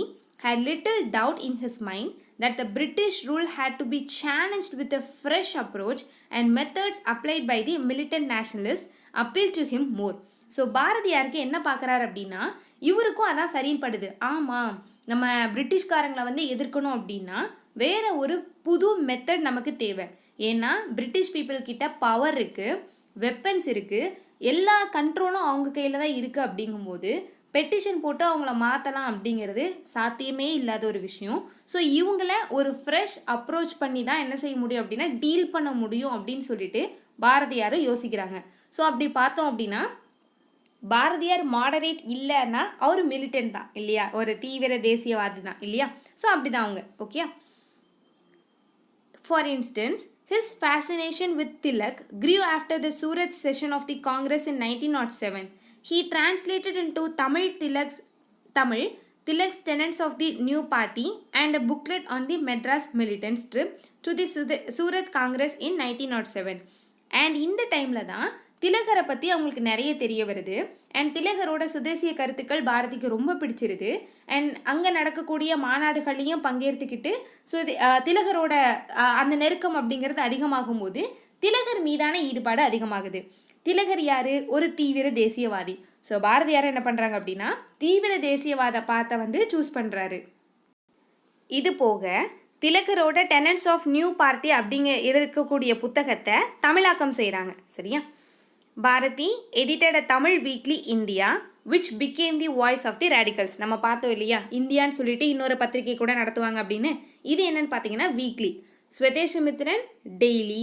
had little doubt in his mind that the British rule had to be challenged with a fresh approach and methods applied by the militant nationalists appealed to him more. So பாரதியாருக்கு என்ன பார்க்குறாரு அப்படின்னா இவருக்கும் அதான் சரின்னு படுது. ஆமாம், நம்ம பிரிட்டிஷ்காரங்களை வந்து எதிர்க்கணும் அப்படின்னா வேற ஒரு புது மெத்தட் நமக்கு தேவை. ஏன்னா பிரிட்டிஷ் பீப்புள் கிட்ட பவர் இருக்குது, வெப்பன்ஸ் இருக்குது, எல்லா கண்ட்ரோலும் அவங்க கையில் தான் இருக்குது. அப்படிங்கும்போது பெட்டிஷன் போட்டு அவங்கள மாற்றலாம் அப்படிங்கிறது சாத்தியமே இல்லாத ஒரு விஷயம். ஸோ இவங்கள ஒரு ஃப்ரெஷ் அப்ரோச் பண்ணி தான் என்ன செய்ய முடியும் அப்படின்னா டீல் பண்ண முடியும் அப்படின்னு சொல்லிட்டு பாரதியார் யோசிக்கிறாங்க. ஸோ அப்படி பார்த்தோம் அப்படின்னா பாரதியார் மாடரேட் இல்லைன்னா அவர் மிலிட்டன்ட் தான் இல்லையா, ஒரு தீவிர தேசியவாதி தான் இல்லையா. ஸோ அப்படி தான் அவங்க. Okay, for instance his fascination with Tilak grew after the Surat session of the Congress in 1907. He translated into Tilak's tenets of the new party and a booklet on the Madras militants trip to the Surat Congress in 1907. And இந்த டைமில் தான் திலகரை பற்றி அவங்களுக்கு நிறைய தெரிய வருது. And திலகரோட சுதேசிய கருத்துக்கள் பாரதிக்கு ரொம்ப பிடிச்சிருது. அண்ட் அங்கே நடக்கக்கூடிய மாநாடுகள்லையும் பங்கேற்றுக்கிட்டு திலகரோட அந்த நெருக்கம் அப்படிங்கிறது அதிகமாகும் போது திலகர் மீதான ஈடுபாடு அதிகமாகுது. திலகர் யார்? ஒரு தீவிர தேசியவாதி. ஸோ பாரதியார் என்ன பண்ணுறாங்க அப்படின்னா தீவிர தேசியவாத பார்த்த வந்து சூஸ் பண்ணுறாரு. இது போக திலகரோட டெனன்ட்ஸ் ஆஃப் நியூ பார்ட்டி அப்படிங்க இருக்கக்கூடிய புத்தகத்தை தமிழாக்கம் செய்கிறாங்க. சரியா? Bharathi edited a Tamil weekly India which became the voice of the radicals. நம்ம பார்த்தோம் இல்லையா, இந்தியான்னு சொல்லிட்டு இன்னொரு பத்திரிகை கூட நடத்துவாங்க அப்படின்னு. இது என்னன்னு பார்த்தீங்கன்னா weekly, Swadesamitran daily,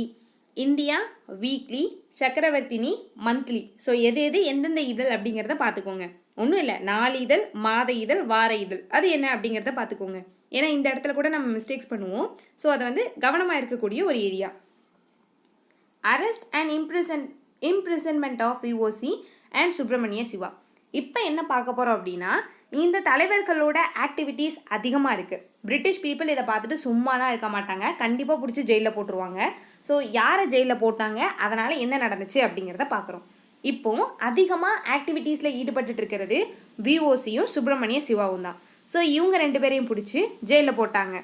India weekly, Chakravartini monthly. So எது எந்தெந்த இதழ் அப்படிங்கிறத பார்த்துக்கோங்க. ஒன்றும் இல்லை, 4 இதழ், மாத இதழ், வார இதழ், அது என்ன அப்படிங்கிறத பார்த்துக்கோங்க. ஏன்னா இந்த இடத்துல கூட நம்ம மிஸ்டேக்ஸ் பண்ணுவோம். ஸோ அதை வந்து கவனமாக இருக்கக்கூடிய ஒரு area. Arrest and imprisonment of VOC and Subramania Siva. இப்போ என்ன பார்க்க போகிறோம் அப்படின்னா இந்த தலைவர்களோட ஆக்டிவிட்டீஸ் அதிகமாக இருக்குது. பிரிட்டிஷ் பீப்புள் இதை பார்த்துட்டு சும்மாலாம் இருக்க மாட்டாங்க, கண்டிப்பாக பிடிச்சி ஜெயிலில் போட்டுருவாங்க. ஸோ யாரை ஜெயிலில் போட்டாங்க, அதனால் என்ன நடந்துச்சு அப்படிங்கிறத பார்க்குறோம். இப்போது அதிகமாக ஆக்டிவிட்டீஸில் ஈடுபட்டு இருக்கிறது விஓசியும் சுப்பிரமணிய சிவாவும் தான். ஸோ இவங்க 2 பேரையும் பிடிச்சி ஜெயிலில் போட்டாங்க.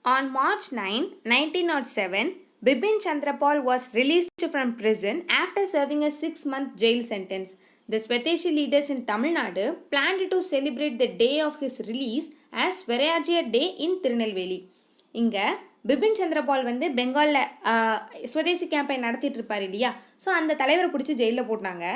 On March 9, 1907, Bipin Chandra Pal was released from prison after serving a 6-month jail sentence. The Swadeshi leaders in Tamil Nadu planned to celebrate the day of his release as Swarajya Day in Tirunelveli. இங்கே பிபின் சந்திரபால் வந்து பெங்காலில் Swadeshi campaign நடத்திட்டு இருப்பார் இல்லையா. So அந்த தலைவரை பிடிச்சி ஜெயிலில் போட்டாங்க.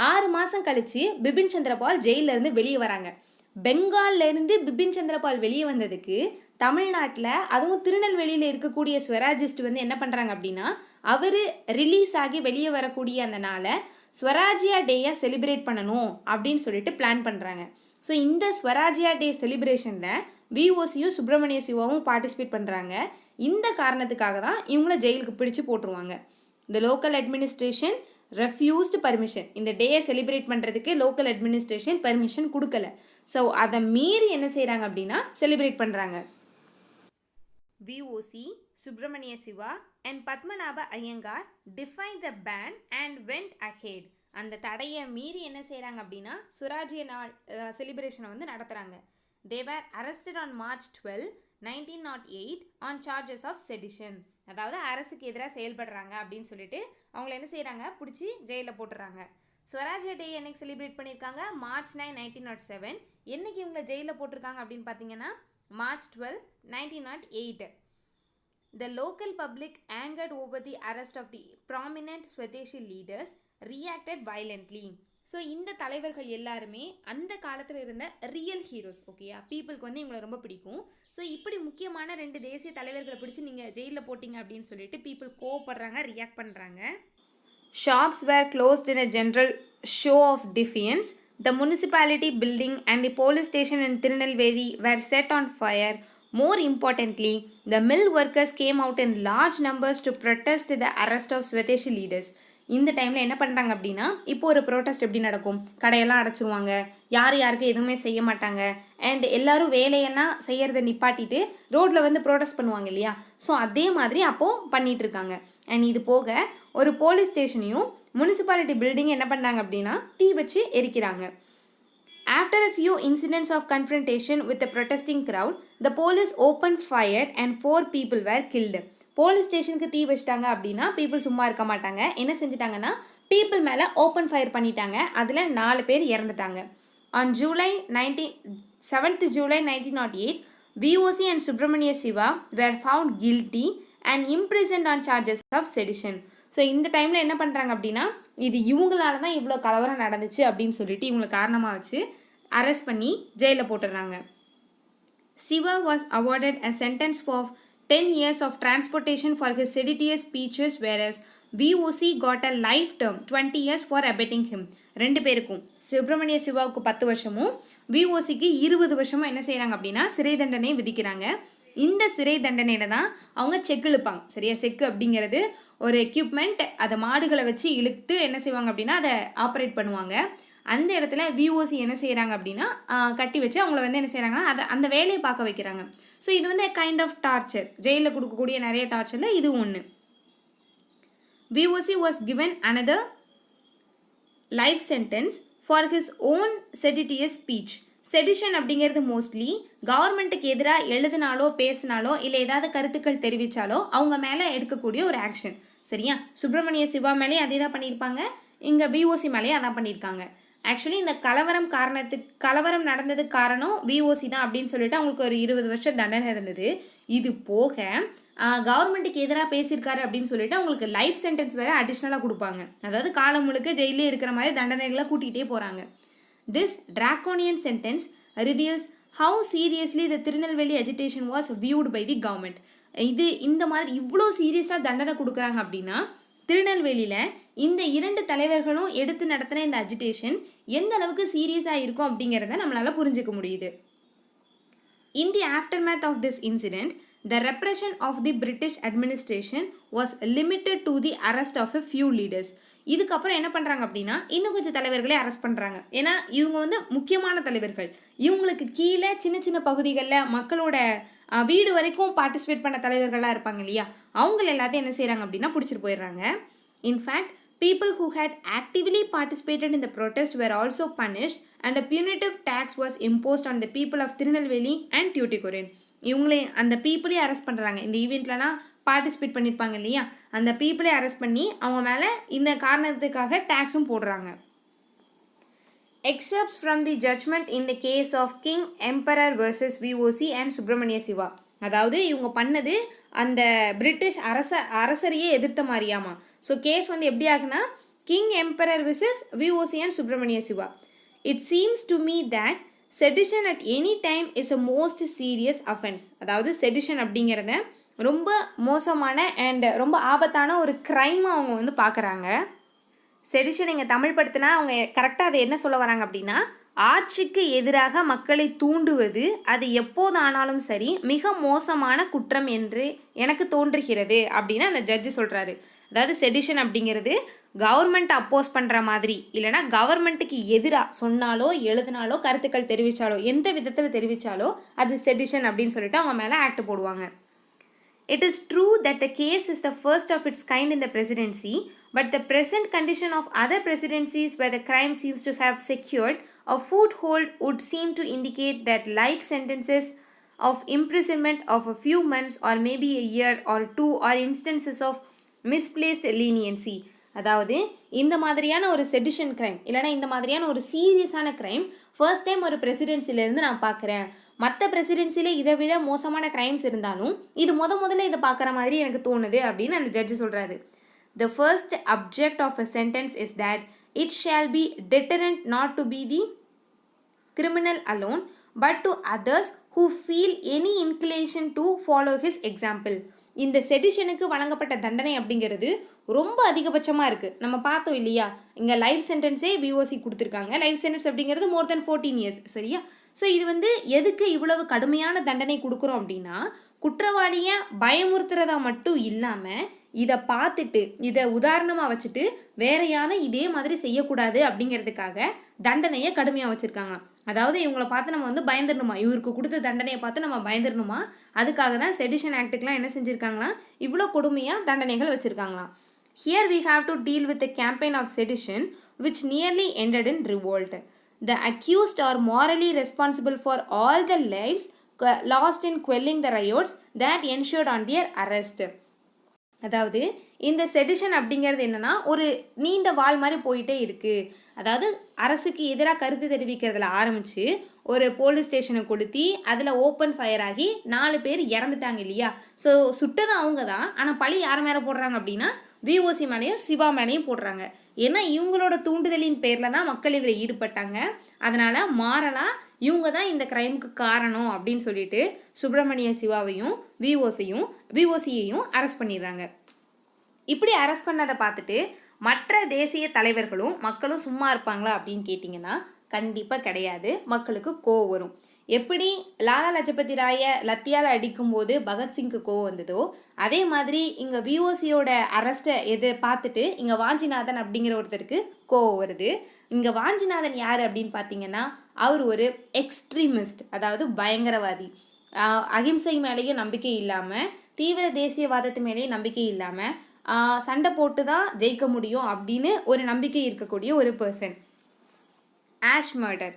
6 மாதம் கழித்து பிபின் சந்திரபால் ஜெயிலிருந்து வெளியே வராங்க. பெங்கால்லேருந்து பிபின் சந்திரபால் வெளியே வந்ததுக்கு தமிழ்நாட்டில் அதுவும் திருநெல்வேலியில் இருக்கக்கூடிய ஸ்வராஜிஸ்ட் வந்து என்ன பண்ணுறாங்க அப்படின்னா அவர் ரிலீஸ் ஆகி வெளியே வரக்கூடிய அந்த நாளை ஸ்வராஜ்யா டேயை செலிப்ரேட் பண்ணணும் அப்படின்னு சொல்லிட்டு பிளான் பண்ணுறாங்க. ஸோ இந்த ஸ்வராஜ்யா டே செலிப்ரேஷனில் விஓசியும் சுப்பிரமணிய சிவாவும் பார்ட்டிசிபேட் பண்ணுறாங்க. இந்த காரணத்துக்காக தான் இவங்கள ஜெயிலுக்கு பிடிச்சு போட்டுருவாங்க. இந்த லோக்கல் அட்மினிஸ்ட்ரேஷன் ரெஃப்யூஸ்டு பர்மிஷன், இந்த டேயை செலிப்ரேட் பண்ணுறதுக்கு லோக்கல் அட்மினிஸ்ட்ரேஷன் பர்மிஷன் கொடுக்கல. ஸோ அதை மீறி என்ன செய்கிறாங்க அப்படின்னா செலிப்ரேட் பண்ணுறாங்க. VOC, Subramania Siva and Padmanabha Iyengar defied the ban and went ahead. அந்த தடையை மீறி என்ன செய்கிறாங்க அப்படின்னா சுராஜ்ய நாள் செலிப்ரேஷனை வந்து நடத்துகிறாங்க. They were arrested on March 12, 1908 on charges of sedition. அதாவது அரசுக்கு எதிராக செயல்படுறாங்க அப்படின்னு சொல்லிட்டு அவங்கள என்ன செய்கிறாங்க, பிடிச்சி ஜெயிலில் போட்டுறாங்க. ஸ்வராஜ்ய டே என்னைக்கு செலிப்ரேட் பண்ணியிருக்காங்க, March 9, 1907. என்னைக்கு இவங்களை ஜெயிலில் போட்டிருக்காங்க அப்படின்னு பார்த்தீங்கன்னா March 12, 1908. The local public, angered over the arrest of the prominent Swadeshi leaders, reacted violently. So இந்த தலைவர்கள் எல்லாருமே அந்த காலத்தில் இருந்த ரியல் ஹீரோஸ். ஓகேயா, பீப்புளுக்கு வந்து இவங்களை ரொம்ப பிடிக்கும். ஸோ இப்படி முக்கியமான 2 தேசிய தலைவர்களை பிடிச்சி நீங்கள் ஜெயிலில் போட்டிங்க அப்படின்னு சொல்லிட்டு பீப்புள் கோவப்படுறாங்க, ரியாக்ட் பண்ணுறாங்க. Shops were closed in a general show of defiance. The municipality building and the police station in Tirunelveli were set on fire. More importantly, the mill workers came out in large numbers to protest the arrest of Swadeshi leaders. இந்த டைமில் என்ன பண்ணுறாங்க அப்படின்னா இப்போ ஒரு protest எப்படி நடக்கும், கடையெல்லாம் அடைச்சிருவாங்க, யாருக்கு எதுவுமே செய்ய மாட்டாங்க. அண்ட் எல்லாரும் வேலையெல்லாம் செய்கிறத நிப்பாட்டிட்டு ரோட்டில் வந்து ப்ரோட்டஸ்ட் பண்ணுவாங்க இல்லையா. ஸோ அதே மாதிரி அப்போது பண்ணிகிட்டு இருக்காங்க. அண்ட் இது போக ஒரு போலீஸ் ஸ்டேஷனையும் முனிசிபாலிட்டி பில்டிங் என்ன பண்ணாங்க அப்படின்னா தீ வச்சு எரிக்கிறாங்க. After a few incidents of confrontation with the protesting crowd, the police opened fire and 4 people were killed. Police ஸ்டேஷனுக்கு தீ வச்சிட்டாங்க அப்படின்னா பீப்புள் சும்மா இருக்க மாட்டாங்க. என்ன செஞ்சிட்டாங்கன்னா பீப்புள் மேலே ஓப்பன் ஃபயர் பண்ணிட்டாங்க. அதில் 4 பேர் இறந்துட்டாங்க. On 7th July 1908, VOC and Subramania Shiva were found guilty and imprisoned on charges of sedition. So இந்த டைமில் என்ன பண்ணுறாங்க அப்படின்னா இது இவங்களால தான் இவ்வளோ கலவரம் நடந்துச்சு அப்படின்னு சொல்லிட்டு இவங்களை காரணமாக வச்சு அரெஸ்ட் பண்ணி ஜெயிலில் போட்டுடுறாங்க. Shiva was awarded a sentence for 10 years of transportation for his seditious speeches, whereas VOC got a life term 20 years for abetting him. 2 பேருக்கும் சுப்பிரமணிய சிவாவுக்கு 10 வருஷமும் VOCக்கு 20 வருஷமும் என்ன செய்கிறாங்க அப்படின்னா சிறை தண்டனை விதிக்கிறாங்க. இந்த சிறை தண்டனையில தான் அவங்க செக் இழுப்பாங்க. சரியா? செக்கு அப்படிங்கிறது ஒரு எக்யூப்மெண்ட், அதை மாடுகளை வச்சு இழுத்து என்ன செய்வாங்க அப்படின்னா அதை ஆப்ரேட் பண்ணுவாங்க. அந்த இடத்துல VOC என்ன செய்கிறாங்க அப்படின்னா கட்டி வச்சு அவங்கள வந்து என்ன செய்கிறாங்கன்னா அதை அந்த வேலையை பார்க்க வைக்கிறாங்க. ஸோ இது வந்து கைண்ட் ஆஃப் டார்ச்சர். ஜெயிலில் கொடுக்கக்கூடிய நிறைய டார்ச்சரில் இது ஒன்று. VOC was given another life sentence for his own seditious speech. Sedition அப்படிங்கிறது மோஸ்ட்லி கவர்மெண்ட்டுக்கு எதிராக எழுதினாலோ பேசினாலோ இல்லை ஏதாவது கருத்துக்கள் தெரிவித்தாலோ அவங்க மேலே எடுக்கக்கூடிய ஒரு ஆக்ஷன். சரியா? சுப்பிரமணிய சிவா மேலே அதே தான் பண்ணியிருப்பாங்க, இங்கே VOC மேலேயே அதான் பண்ணியிருக்காங்க. ஆக்சுவலி இந்த கலவரம் நடந்ததுக்கு காரணம் VOC தான் அப்படின்னு சொல்லிட்டு அவங்களுக்கு ஒரு 20 வருஷம் தண்டனை இருந்தது. இது போக கவர்மெண்ட்டுக்கு எதிராக பேசியிருக்காரு அப்படின்னு சொல்லிட்டு அவங்களுக்கு லைஃப் சென்டென்ஸ் வேறு அடிஷ்னலாக கொடுப்பாங்க. அதாவது காலம் முழுக்க ஜெயிலே இருக்கிற மாதிரி தண்டனைகளை கூட்டிகிட்டே போகிறாங்க. This draconian sentence reveals how seriously the Tirunelveli agitation was viewed by the government. இந்த மாதிரி இவ்வளோ சீரியஸாக தண்டனை கொடுக்குறாங்க அப்படின்னா திருநெல்வேலியில் இந்த 2 தலைவர்களும் எடுத்து நடத்தின இந்த அஜிடேஷன் எந்த அளவுக்கு சீரியஸாக இருக்கும் அப்படிங்கிறத நம்மளால் புரிஞ்சுக்க முடியுது. In the aftermath of this incident, the repression of the British administration was limited to the arrest of a few leaders. இதுக்கப்புறம் என்ன பண்ணுறாங்க அப்படின்னா இன்னும் கொஞ்சம் தலைவர்களே அரெஸ்ட் பண்ணுறாங்க. ஏன்னா இவங்க வந்து முக்கியமான தலைவர்கள். இவங்களுக்கு கீழே சின்ன சின்ன பகுதிகளில் மக்களோட வீடு வரைக்கும் பார்ட்டிசிபேட் பண்ண தலைவர்களாக இருப்பாங்க இல்லையா, அவங்கள எல்லாத்தையும் என்ன செய்கிறாங்க அப்படின்னா பிடிச்சிட்டு போயிடுறாங்க. In fact people who had actively participated in the protest were also punished and a punitive tax was imposed on the people of Tirunelveli and Tuticorin. இவங்களே அந்த பீப்புளே அரெஸ்ட் பண்ணுறாங்க. இந்த ஈவெண்ட்லலாம் பார்ட்டிசிபேட் பண்ணியிருப்பாங்க இல்லையா, அந்த பீப்புளே அரெஸ்ட் பண்ணி அவங்க மேலே இந்த காரணத்துக்காக டேக்ஸும் போடுறாங்க. Excerpts from the judgment in the case of King Emperor versus VOC and Subramania Shiva. அதாவது இவங்க பண்ணது அந்த பிரிட்டிஷ் அரசரையே எதிர்த்த மாதிரியாமா. ஸோ கேஸ் வந்து எப்படி ஆகுனா king emperor versus VOC and Subramania Siva. It seems to me that sedition at any time is a most serious offence. அதாவது sedition அப்படிங்கிறத ரொம்ப மோசமான அண்ட் ரொம்ப ஆபத்தான ஒரு க்ரைமாக அவங்க வந்து பார்க்குறாங்க. செடிஷன் இங்கே தமிழ் படுத்தினா அவங்க கரெக்டாக அதை என்ன சொல்ல வராங்க அப்படின்னா ஆட்சிக்கு எதிராக மக்களை தூண்டுவது அது எப்போது ஆனாலும் சரி மிக மோசமான குற்றம் என்று எனக்கு தோன்றுகிறது அப்படின்னு அந்த ஜட்ஜு சொல்கிறாரு. அதாவது செடிஷன் அப்படிங்கிறது கவர்மெண்ட் அப்போஸ் பண்ணுற மாதிரி இல்லைனா கவர்மெண்ட்டுக்கு எதிராக சொன்னாலோ எழுதினாலோ கருத்துக்கள் தெரிவித்தாலோ எந்த விதத்தில் தெரிவித்தாலோ அது செடிஷன் அப்படின்னு சொல்லிட்டு அவங்க மேலே ஆக்ட் போடுவாங்க. It is true that the case is the first of its kind in the presidency, but the present condition of other presidencies where the crime seems to have secured a foothold would seem to indicate that light sentences of imprisonment of a few months or maybe a year or 2 are instances of misplaced leniency. அதாவது இந்த மாதிரியான ஒரு sedition crime இல்லைனா இந்த மாதிரியான ஒரு சீரியஸான crime first time ஒரு பிரசிடென்சிலேருந்து நான் பார்க்குறேன். மற்ற பிரசிடென்சியில் இதை விட மோசமான கிரைம்ஸ் இருந்தாலும் இது முதல்ல இதை பார்க்குற மாதிரி எனக்கு தோணுது அப்படின்னு அந்த ஜட்ஜு சொல்கிறாரு. The first object of a sentence is that it shall be deterrent not to be the criminal alone but to others who feel any inclination to follow his example. இந்த செடிஷனுக்கு வழங்கப்பட்ட தண்டனை அப்படிங்கிறது ரொம்ப அதிகபட்சமாக இருக்குது. நம்ம பார்த்தோம் இல்லையா, இங்கே லைஃப் சென்டென்ஸே VOC கொடுத்துருக்காங்க. லைஃப் சென்டென்ஸ் அப்படிங்கிறது more than 14 years. சரியா? ஸோ இது வந்து எதுக்கு இவ்வளவு கடுமையான தண்டனை கொடுக்குறோம் அப்படின்னா குற்றவாளியை பயமுறுத்துறதா மட்டும் இல்லாமல் இதை பார்த்துட்டு இதை உதாரணமாக வச்சுட்டு வேற யாரும் இதே மாதிரி செய்யக்கூடாது அப்படிங்கிறதுக்காக தண்டனையை கடுமையாக வச்சுருக்காங்களாம். அதாவது இவங்களை பார்த்து நம்ம வந்து பயந்துடணுமா, இவருக்கு கொடுத்த தண்டனையை பார்த்து நம்ம பயந்துடணுமா, அதுக்காக தான் செடிஷன் ஆக்டுக்கெலாம் என்ன செஞ்சுருக்காங்களாம் இவ்வளோ கொடுமையாக தண்டனைகள் வச்சுருக்காங்களாம். Here we have to deal with the campaign of sedition which nearly ended in revolt. The accused are morally responsible for all the lives lost in quelling the riots that ensued on their arrest. அதாவது இந்த sedition அப்படிங்கிறது என்னன்னா ஒரு நீண்ட வால் மாதிரி போயிட்டே இருக்குது. அதாவது அரசுக்கு எதிராக கருத்து தெரிவிக்கிறதுல ஆரம்பித்து ஒரு போலீஸ் ஸ்டேஷனை கொளுத்தி அதில் ஓப்பன் ஃபயர் ஆகி 4 பேர் இறந்துட்டாங்க இல்லையா. ஸோ சுட்டது அவங்க தான், ஆனால் பழி யார் மேலே போடுறாங்க அப்படின்னா விஓசி மேலேயும் சிவா மேலேயும் போடுறாங்க. ஏன்னா இவங்களோட தூண்டுதலின் பேரில் தான் மக்கள் இதில் ஈடுபட்டாங்க. அதனால் மாறலாக இவங்க தான் இந்த க்ரைமுக்கு காரணம் அப்படின்னு சொல்லிட்டு சுப்பிரமணிய சிவாவையும் விஓசியையும் அரெஸ்ட் பண்ணிடுறாங்க. இப்படி அரெஸ்ட் பண்ணதை பார்த்துட்டு மற்ற தேசிய தலைவர்களும் மக்களும் சும்மா இருப்பாங்களா அப்படின்னு கேட்டிங்கன்னா கண்டிப்பாக கிடையாது. மக்களுக்கு கோவம் வரும். எப்படி லாலா லஜபதி ராயை லத்தியால் அடிக்கும்போது பகத்சிங்க்கு கோவம் வந்ததோ அதே மாதிரி இங்கே விஓசியோட அரெஸ்ட்டை பார்த்துட்டு இங்கே வாஞ்சிநாதன் அப்படிங்கிற ஒருத்தருக்கு கோவம் வருது. இங்கே வாஞ்சிநாதன் யார் அப்படின்னு பார்த்தீங்கன்னா அவர் ஒரு எக்ஸ்ட்ரீமிஸ்ட், அதாவது பயங்கரவாதி. அகிம்சை மேலேயும் நம்பிக்கை இல்லாமல், தீவிர தேசியவாதத்து மேலேயும் நம்பிக்கை இல்லாமல், சண்டை போட்டு தான் ஜெயிக்க முடியும் அப்படின்னு ஒரு நம்பிக்கை இருக்கக்கூடிய ஒரு person. Ash murder,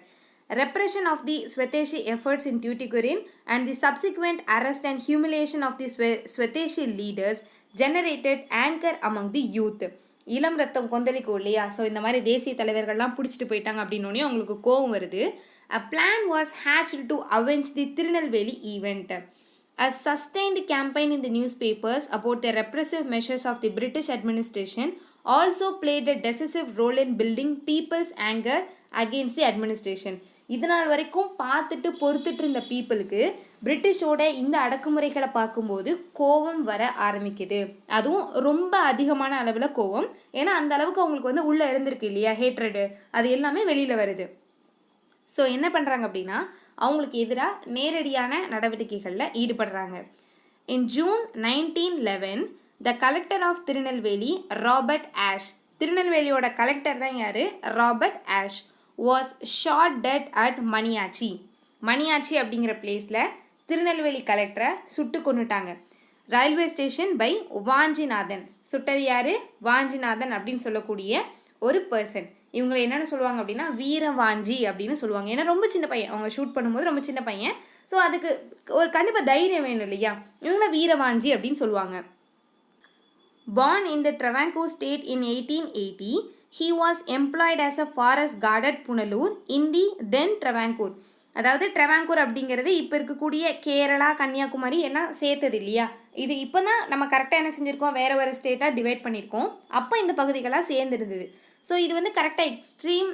repression of the Swadeshi efforts in Tuticorin and the subsequent arrest and humiliation of the Swadeshi leaders generated anger among the youth. இளம் ரத்தம் கொந்தளிக்கும் இல்லையா. ஸோ இந்த மாதிரி தேசிய தலைவர்கள்லாம் பிடிச்சிட்டு போயிட்டாங்க அப்படின்னோடனே அவங்களுக்கு கோபம் வருது. A plan was hatched to avenge the Tirunelveli event. A sustained campaign in the newspapers about the repressive measures of the British administration also played a decisive role in building people's anger against the administration. இதனால் வரைக்கும் பார்த்துட்டு பொறுத்துட்டு இருந்த பீப்புளுக்கு பிரிட்டிஷோட இந்த அடக்குமுறைகளை பார்க்கும்போது கோபம் வர ஆரம்பிக்குது. அதுவும் ரொம்ப அதிகமான அளவில் கோபம். ஏன்னா அந்த அளவுக்கு அவங்களுக்கு உள்ளே இருந்திருக்கு இல்லையா, ஹேட்ரடு, அது எல்லாமே வெளியில் வருது. ஸோ என்ன பண்ணுறாங்க அப்படின்னா அவங்களுக்கு எதிராக நேரடியான நடவடிக்கைகளில் ஈடுபடுறாங்க. In June 1911 the collector of Tirunelveli Robert Ash, திருநெல்வேலியோட கலெக்டர் தான் யார், ராபர்ட் ஆஷ், was shot dead at Maniyachi அப்படிங்கிற பிளேஸில் திருநெல்வேலி கலெக்டரை சுட்டு கொண்டுட்டாங்க. Railway station by Vanchinathan. சுட்டது யார், வாஞ்சிநாதன் அப்படின்னு சொல்லக்கூடிய ஒரு பர்சன். இவங்களை என்னென்னு சொல்லுவாங்க அப்படின்னா வீரவாஞ்சி அப்படின்னு சொல்லுவாங்க. ஏன்னா ரொம்ப சின்ன பையன், அவங்க ஷூட் பண்ணும்போது ரொம்ப சின்ன பையன். ஸோ அதுக்கு ஒரு கண்டிப்பாக தைரியம் வேணும் இல்லையா, இவங்களை வீரவாஞ்சி அப்படின்னு சொல்லுவாங்க. Born in the Travancore state in 1880, he was employed as a forest guard at Punalur in the then Travancore. அதாவது ட்ரெவாங்கூர் அப்படிங்கிறது இப்போ இருக்கக்கூடிய கேரளா, கன்னியாகுமரி எல்லாம் சேர்த்தது இல்லையா. இது இப்போ தான் நம்ம கரெக்டாக என்ன செஞ்சுருக்கோம், வேறு ஸ்டேட்டாக டிவைட் பண்ணியிருக்கோம். அப்போ இந்த பகுதிகளாக சேர்ந்துருந்தது. ஸோ இது கரெக்டாக எக்ஸ்ட்ரீம்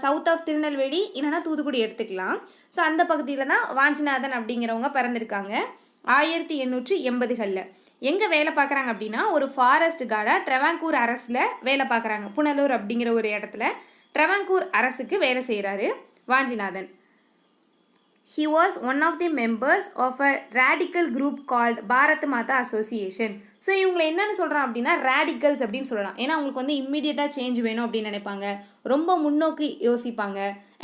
சவுத் ஆஃப் திருநெல்வேலி இல்லைனா தூத்துக்குடி எடுத்துக்கலாம். ஸோ அந்த பகுதியில் தான் வாஞ்சிநாதன் அப்படிங்கிறவங்க பிறந்திருக்காங்க 1880களில். எங்கே வேலை பார்க்குறாங்க அப்படின்னா ஒரு ஃபாரஸ்ட் கார்டாக ட்ரெவாங்கூர் அரசில் வேலை பார்க்குறாங்க. புனலூர் அப்படிங்கிற ஒரு இடத்துல ட்ரெவாங்கூர் அரசுக்கு வேலை செய்கிறாரு Vanchinathan. He was one of the members of a radical group called Bharat Mata association. So இவங்களை என்னென்னு சொல்கிறான் அப்படின்னா ரேடிக்கல்ஸ் அப்படின்னு சொல்லலாம். ஏன்னா அவங்களுக்கு இம்மிடியட்டாக சேஞ்ச் வேணும் அப்படின்னு நினைப்பாங்க, ரொம்ப முன்னோக்கி யோசிப்பாங்க,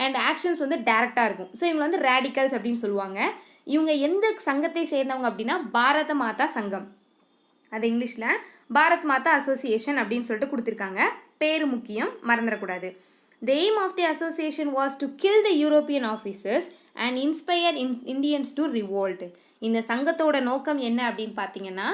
அண்ட் ஆக்ஷன்ஸ் டேரெக்டாக இருக்கும். ஸோ இவங்க ரேடிக்கல்ஸ் அப்படின்னு சொல்லுவாங்க. இவங்க எந்த சங்கத்தை சேர்ந்தவங்க அப்படின்னா பாரத மாதா சங்கம். அது இங்கிலீஷில் பாரத் மாதா அசோசியேஷன் அப்படின்னு சொல்லிட்டு கொடுத்துருக்காங்க. பேரு முக்கியம், மறந்துடக்கூடாது. The aim of the association was to kill the European officers and inspire Indians to revolt. இந்த சங்கத்தோட நோக்கம் என்ன அப்படின்னு பார்த்தீங்கன்னா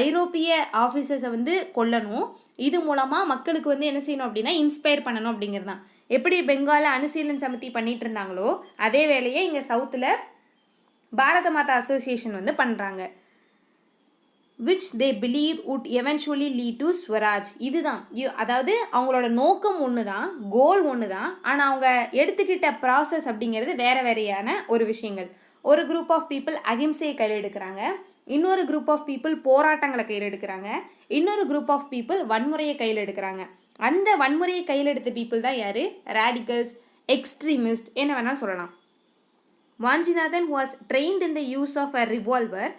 ஐரோப்பிய ஆஃபீஸர்ஸை கொல்லணும், இது மூலமாக மக்களுக்கு என்ன செய்யணும் அப்படின்னா இன்ஸ்பயர் பண்ணணும் அப்படிங்கிறது தான். எப்படி பெங்காலில் அனுசீலன் சமிதி பண்ணிகிட்டு இருந்தாங்களோ அதே வேலையை இங்கே சவுத்தில் பாரத மாதா அசோசியேஷன் பண்ணுறாங்க. which they believed would eventually lead to Swaraj. இதுதான், அதாவது அவங்களோட நோக்கம் ஒன்று தான், கோல் ஒன்று தான், ஆனால் அவங்க எடுத்துக்கிட்ட ப்ராசஸ் அப்படிங்கிறது வேறு வேறையான ஒரு விஷயங்கள். ஒரு குரூப் ஆஃப் பீப்புள் அகிம்சையை கையில் எடுக்கிறாங்க, இன்னொரு குரூப் ஆஃப் பீப்புள் போராட்டங்களை கையில் எடுக்கிறாங்க, இன்னொரு குரூப் ஆஃப் பீப்புள் வன்முறையை கையில் எடுக்கிறாங்க. அந்த வன்முறையை கையில் எடுத்த பீப்புள் தான் யார், ரேடிக்கல்ஸ், எக்ஸ்ட்ரீமிஸ்ட், என்ன வேணாலும் சொல்லலாம். Vanchinathan was trained in the use of a revolver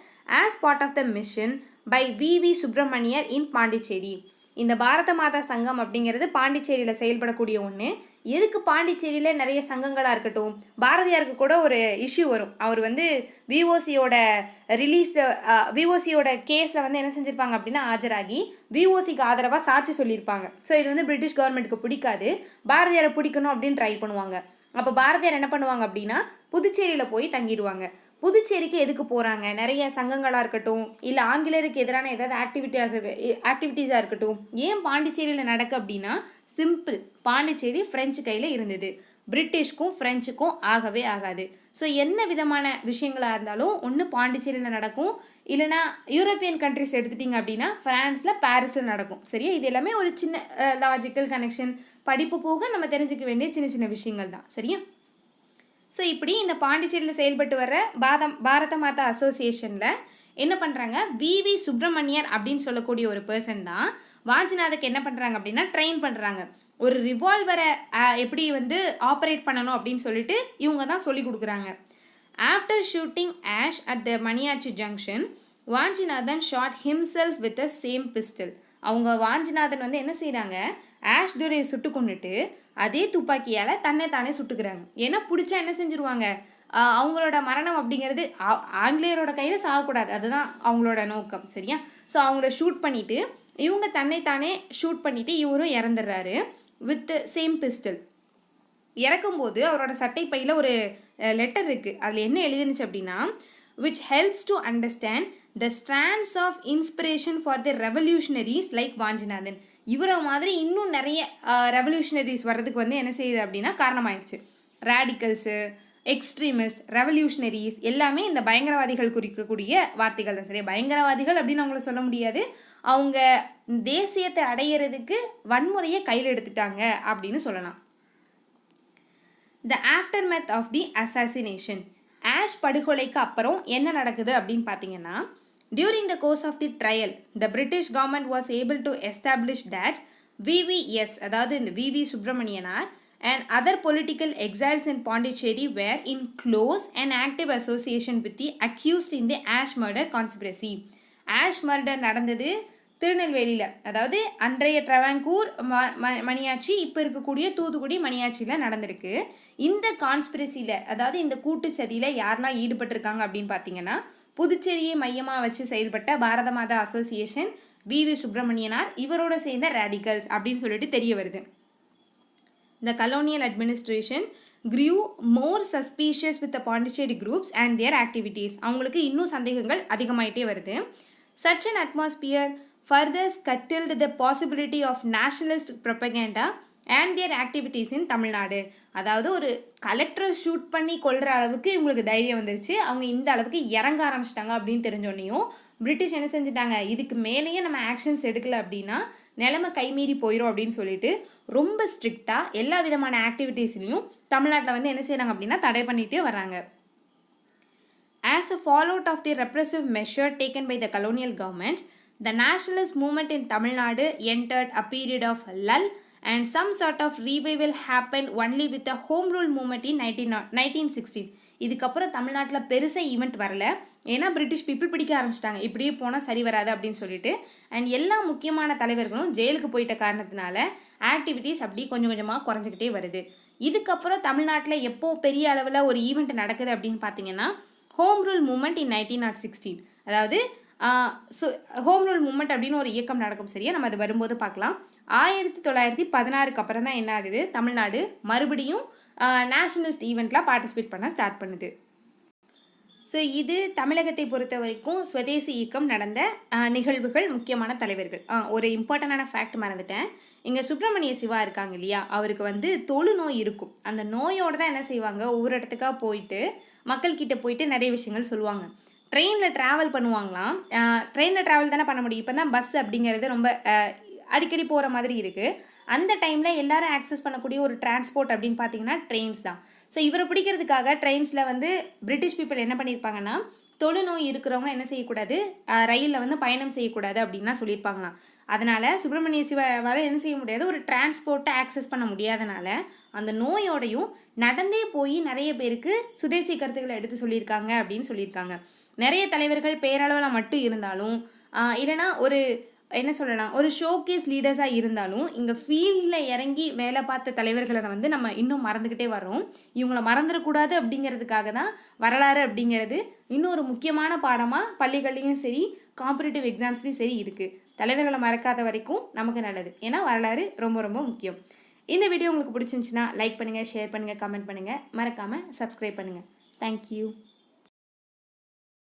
as part of the mission by V.V. Subramaniar in Pondicherry. இந்த பாரத மாதா சங்கம் அப்படிங்கிறது பாண்டிச்சேரியில் செயல்படக்கூடிய ஒன்று. எதுக்கு பாண்டிச்சேரியில் நிறைய சங்கங்களாக இருக்கட்டும், பாரதியாருக்கு கூட ஒரு இஷ்யூ வரும். அவர் வந்து விஓசியோட விஓசியோட கேஸில் வந்து என்ன செஞ்சுருப்பாங்க அப்படின்னா ஆஜராகி விஓசிக்கு ஆதரவாக சாட்சி சொல்லியிருப்பாங்க. ஸோ இது வந்து பிரிட்டிஷ் கவர்மெண்ட்டுக்கு பிடிக்காது, பாரதியாரை பிடிக்கணும் அப்படின்னு ட்ரை பண்ணுவாங்க. அப்போ பாரதியார் என்ன பண்ணுவாங்க அப்படின்னா புதுச்சேரியில் போய் தங்கிடுவாங்க. புதுச்சேரிக்கு எதுக்கு போகிறாங்க, நிறைய சங்கங்களாக இருக்கட்டும், இல்லை ஆங்கிலேயருக்கு எதிரான ஏதாவது ஆக்டிவிட்டீஸாக இருக்கட்டும், ஏன் பாண்டிச்சேரியில் நடக்கு அப்படின்னா சிம்பிள், பாண்டிச்சேரி ஃப்ரெஞ்சு கையில் இருந்தது, பிரிட்டிஷ்க்கும் ஃப்ரெஞ்சுக்கும் ஆகவே ஆகாது. ஸோ என்ன விதமான விஷயங்களாக இருந்தாலும் ஒன்று பாண்டிச்சேரியில் நடக்கும், இல்லைனா யூரோப்பியன் கண்ட்ரிஸ் எடுத்துட்டிங்க அப்படின்னா ஃப்ரான்ஸில் பாரிஸில் நடக்கும். சரியா, இது எல்லாமே ஒரு சின்ன லாஜிக்கல் கனெக்ஷன், படிப்பு போக நம்ம தெரிஞ்சுக்க வேண்டிய சின்ன சின்ன விஷயங்கள் தான். சரியா, ஸோ இப்படி இந்த பாண்டிச்சேரியில் செயல்பட்டு வர பாரத மாதா அசோசியேஷனில் என்ன பண்ணுறாங்க, விவி சுப்பிரமணியர் அப்படின்னு சொல்லக்கூடிய ஒரு பர்சன் தான் வாஞ்சிநாதக்கு என்ன பண்ணுறாங்க அப்படின்னா ட்ரெயின் பண்ணுறாங்க. ஒரு ரிவால்வரை எப்படி வந்து ஆப்ரேட் பண்ணணும் அப்படின்னு சொல்லிட்டு இவங்க தான் சொல்லி கொடுக்குறாங்க. After shooting Ashe at the Maniyachi junction, Vanchinathan shot himself with a same pistol. அவங்க வாஞ்சிநாதன் வந்து என்ன செய்கிறாங்க, ஆஷ் துரையை சுட்டு கொண்டுட்டு அதே துப்பாக்கியால் தன்னை தானே சுட்டுக்கிறாங்க. ஏன்னா பிடிச்சா என்ன செஞ்சுருவாங்க, அவங்களோட மரணம் அப்படிங்கிறது ஆங்கிலேயரோட கையில் சாகக்கூடாது, அதுதான் அவங்களோட நோக்கம். சரியா, ஸோ அவங்கள ஷூட் பண்ணிவிட்டு இவங்க தன்னைத்தானே ஷூட் பண்ணிவிட்டு இவரும் இறந்துடுறாரு வித் சேம் பிஸ்டல். இறக்கும்போது அவரோட சட்டை பையில் ஒரு லெட்டர் இருக்குது. அதில் என்ன எழுதிருந்துச்சு அப்படின்னா, which helps to understand the strands of inspiration for the revolutionaries like Vanchinathan. இவரை மாதிரி இன்னும் நிறைய ரெவல்யூஷனரிஸ் வர்றதுக்கு வந்து என்ன செய்யுது அப்படின்னா காரணமாயிடுச்சு. ரேடிக்கல்ஸு, எக்ஸ்ட்ரீமிஸ்ட், ரெவல்யூஷனரிஸ் எல்லாமே இந்த பயங்கரவாதிகள் குறிக்கக்கூடிய வார்த்தைகள் தான். சரியா, பயங்கரவாதிகள் அப்படின்னு அவங்கள சொல்ல முடியாது, அவங்க தேசியத்தை அடையிறதுக்கு வன்முறையை கையில் எடுத்துட்டாங்க அப்படின்னு சொல்லலாம். த ஆஃப்டர்மெத் ஆஃப் தி அசாசினேஷன், ஆஷ் படுகொலைக்கு அப்புறம் என்ன நடக்குது அப்படின்னு பார்த்தீங்கன்னா, during the course of the trial, the British government was able to establish that VVS, அதாவது இந்த விவி Subramaniyanar and other political exiles in Pondicherry were in close and active association with the accused in the Ash murder conspiracy. Ash murder நடந்தது திருநெல்வேலியில், அதாவது அன்றைய ட்ரவாங்கூர் மணியாச்சி, இப்போ இருக்கக்கூடிய தூத்துக்குடி மணியாச்சியில் நடந்திருக்கு. இந்த கான்ஸ்பிரசியில், அதாவது இந்த கூட்டுச்சதியில் யாரெல்லாம் ஈடுபட்டிருக்காங்க அப்படின்னு பார்த்தீங்கன்னா, புதுச்சேரியை மையமாக வச்சு செயல்பட்ட பாரத மாதா அசோசியேஷன், விவி சுப்பிரமணியனார், இவரோட சேர்ந்த ரேடிக்கல்ஸ் அப்படின்னு சொல்லிட்டு தெரிய வருது. The colonial administration grew more suspicious with the Pondicherry groups and their activities. அவங்களுக்கு இன்னும் சந்தேகங்கள் அதிகமாயிட்டே வருது. Such an atmosphere further scuttled the possibility of nationalist propaganda and their activities in Tamil Nadu. அதாவது ஒரு கலெக்டரை ஷூட் பண்ணி கொள்கிற அளவுக்கு இவங்களுக்கு தைரியம் வந்துருச்சு, அவங்க இந்த அளவுக்கு இறங்க ஆரம்பிச்சிட்டாங்க அப்படின்னு தெரிஞ்சோன்னையும் பிரிட்டிஷ் என்ன செஞ்சுட்டாங்க, இதுக்கு மேலேயே நம்ம ஆக்ஷன்ஸ் எடுக்கல அப்படின்னா நிலைமை கைமீறி போயிடும் அப்படின்னு சொல்லிட்டு ரொம்ப ஸ்ட்ரிக்டாக எல்லா விதமான ஆக்டிவிட்டீஸ்லையும் தமிழ்நாட்டில் வந்து என்ன செய்கிறாங்க அப்படின்னா தடை பண்ணிகிட்டே வராங்க. As a fallout of the repressive measure taken by the colonial government, the nationalist movement in Tamil Nadu entered a period of lull and some sort of revival happened only with the home rule movement in 1916. இதுக்கப்புறம் தமிழ்நாட்டில் பெருசாக event வரல, ஏன்னா British people பிடிக்க ஆரம்பிச்சிட்டாங்க, இப்படியே போனால் சரி வராது அப்படின்னு சொல்லிட்டு. அண்ட் எல்லா முக்கியமான தலைவர்களும் ஜெயிலுக்கு போயிட்ட காரணத்தினால ஆக்டிவிட்டீஸ் அப்படி கொஞ்சம் கொஞ்சமாக குறைஞ்சிக்கிட்டே வருது. இதுக்கப்புறம் தமிழ்நாட்டில் எப்போ பெரிய அளவில் ஒரு ஈவெண்ட் நடக்குது அப்படின்னு பார்த்தீங்கன்னா, ஹோம் ரூல் மூமெண்ட் இன் 1916. அதாவது ஹோம் ரூல் மூமெண்ட் அப்படின்னு ஒரு இயக்கம் நடக்கும். சரியா, நம்ம அது வரும்போது பார்க்கலாம். 1916 அப்புறம் தான் என்ன ஆகுது, தமிழ்நாடு மறுபடியும் நேஷனலிஸ்ட் ஈவெண்ட்டில் பார்ட்டிசிபேட் பண்ண ஸ்டார்ட் பண்ணுது. ஸோ இது தமிழகத்தை பொறுத்த வரைக்கும் சுதேசி இயக்கம் நடந்த நிகழ்வுகள், முக்கியமான தலைவர்கள். ஒரு இம்பார்ட்டண்டான ஃபேக்ட் மறந்துட்டேன், இங்கே சுப்பிரமணிய சிவா இருக்காங்க இல்லையா, அவருக்கு வந்து தொழுநோய் இருக்கும். அந்த நோயோடு தான் என்ன செய்வாங்க, ஒவ்வொரு இடத்துக்காக போயிட்டு மக்கள்கிட்ட போயிட்டு நிறைய விஷயங்கள் சொல்லுவாங்க. ட்ரெயினில் ட்ராவல் பண்ணுவாங்களாம். ட்ரெயினில் ட்ராவல் தானே பண்ண முடியும், இப்போ தான் பஸ் அப்படிங்கிறது ரொம்ப அடிக்கடி போகிற மாதிரி இருக்குது. அந்த டைமில் எல்லாரும் ஆக்சஸ் பண்ணக்கூடிய ஒரு டிரான்ஸ்போர்ட் அப்படின்னு பார்த்தீங்கன்னா ட்ரெயின்ஸ் தான். ஸோ இவரை பிடிக்கிறதுக்காக ட்ரெயின்ஸில் வந்து பிரிட்டிஷ் பீப்புள் என்ன பண்ணியிருப்பாங்கன்னா, தொழுநோய் இருக்கிறவங்க என்ன செய்யக்கூடாது, ரயிலில் வந்து பயணம் செய்யக்கூடாது அப்படின்லாம் சொல்லியிருப்பாங்களாம். அதனால் சுப்பிரமணிய சிவாவால் என்ன செய்ய முடியாது, ஒரு டிரான்ஸ்போர்ட்டை ஆக்சஸ் பண்ண முடியாதனால அந்த நோயோடையும் நடந்தே போய் நிறைய பேருக்கு சுதேசி கருத்துக்களை எடுத்து சொல்லியிருக்காங்க அப்படின்னு சொல்லியிருக்காங்க. நிறைய தலைவர்கள் பேரளவில் மட்டும் இருந்தாலும் இல்லைனா ஒரு என்ன சொல்லலாம், ஒரு ஷோகேஸ் லீடர்ஸாக இருந்தாலும் இங்கே ஃபீல்டில் இறங்கி வேலை பார்த்த தலைவர்களை வந்து நம்ம இன்னும் மறந்துக்கிட்டே வரோம். இவங்கள மறந்துடக்கூடாது அப்படிங்கிறதுக்காக தான் வரலாறு அப்படிங்கிறது இன்னொரு முக்கியமான பாடமாக பள்ளிகள்லேயும் சரி காம்படிட்டிவ் எக்ஸாம்ஸ்லேயும் சரி இருக்குது. தலைவர்களை மறக்காத வரைக்கும் நமக்கு நல்லது. ஏன்னா வரலாறு ரொம்ப ரொம்ப முக்கியம். இந்த வீடியோ உங்களுக்கு பிடிச்சிருந்துச்சுன்னா லைக் பண்ணுங்கள், ஷேர் பண்ணுங்கள், கமெண்ட் பண்ணுங்கள், மறக்காமல் சப்ஸ்கிரைப் பண்ணுங்கள். தேங்க்யூ.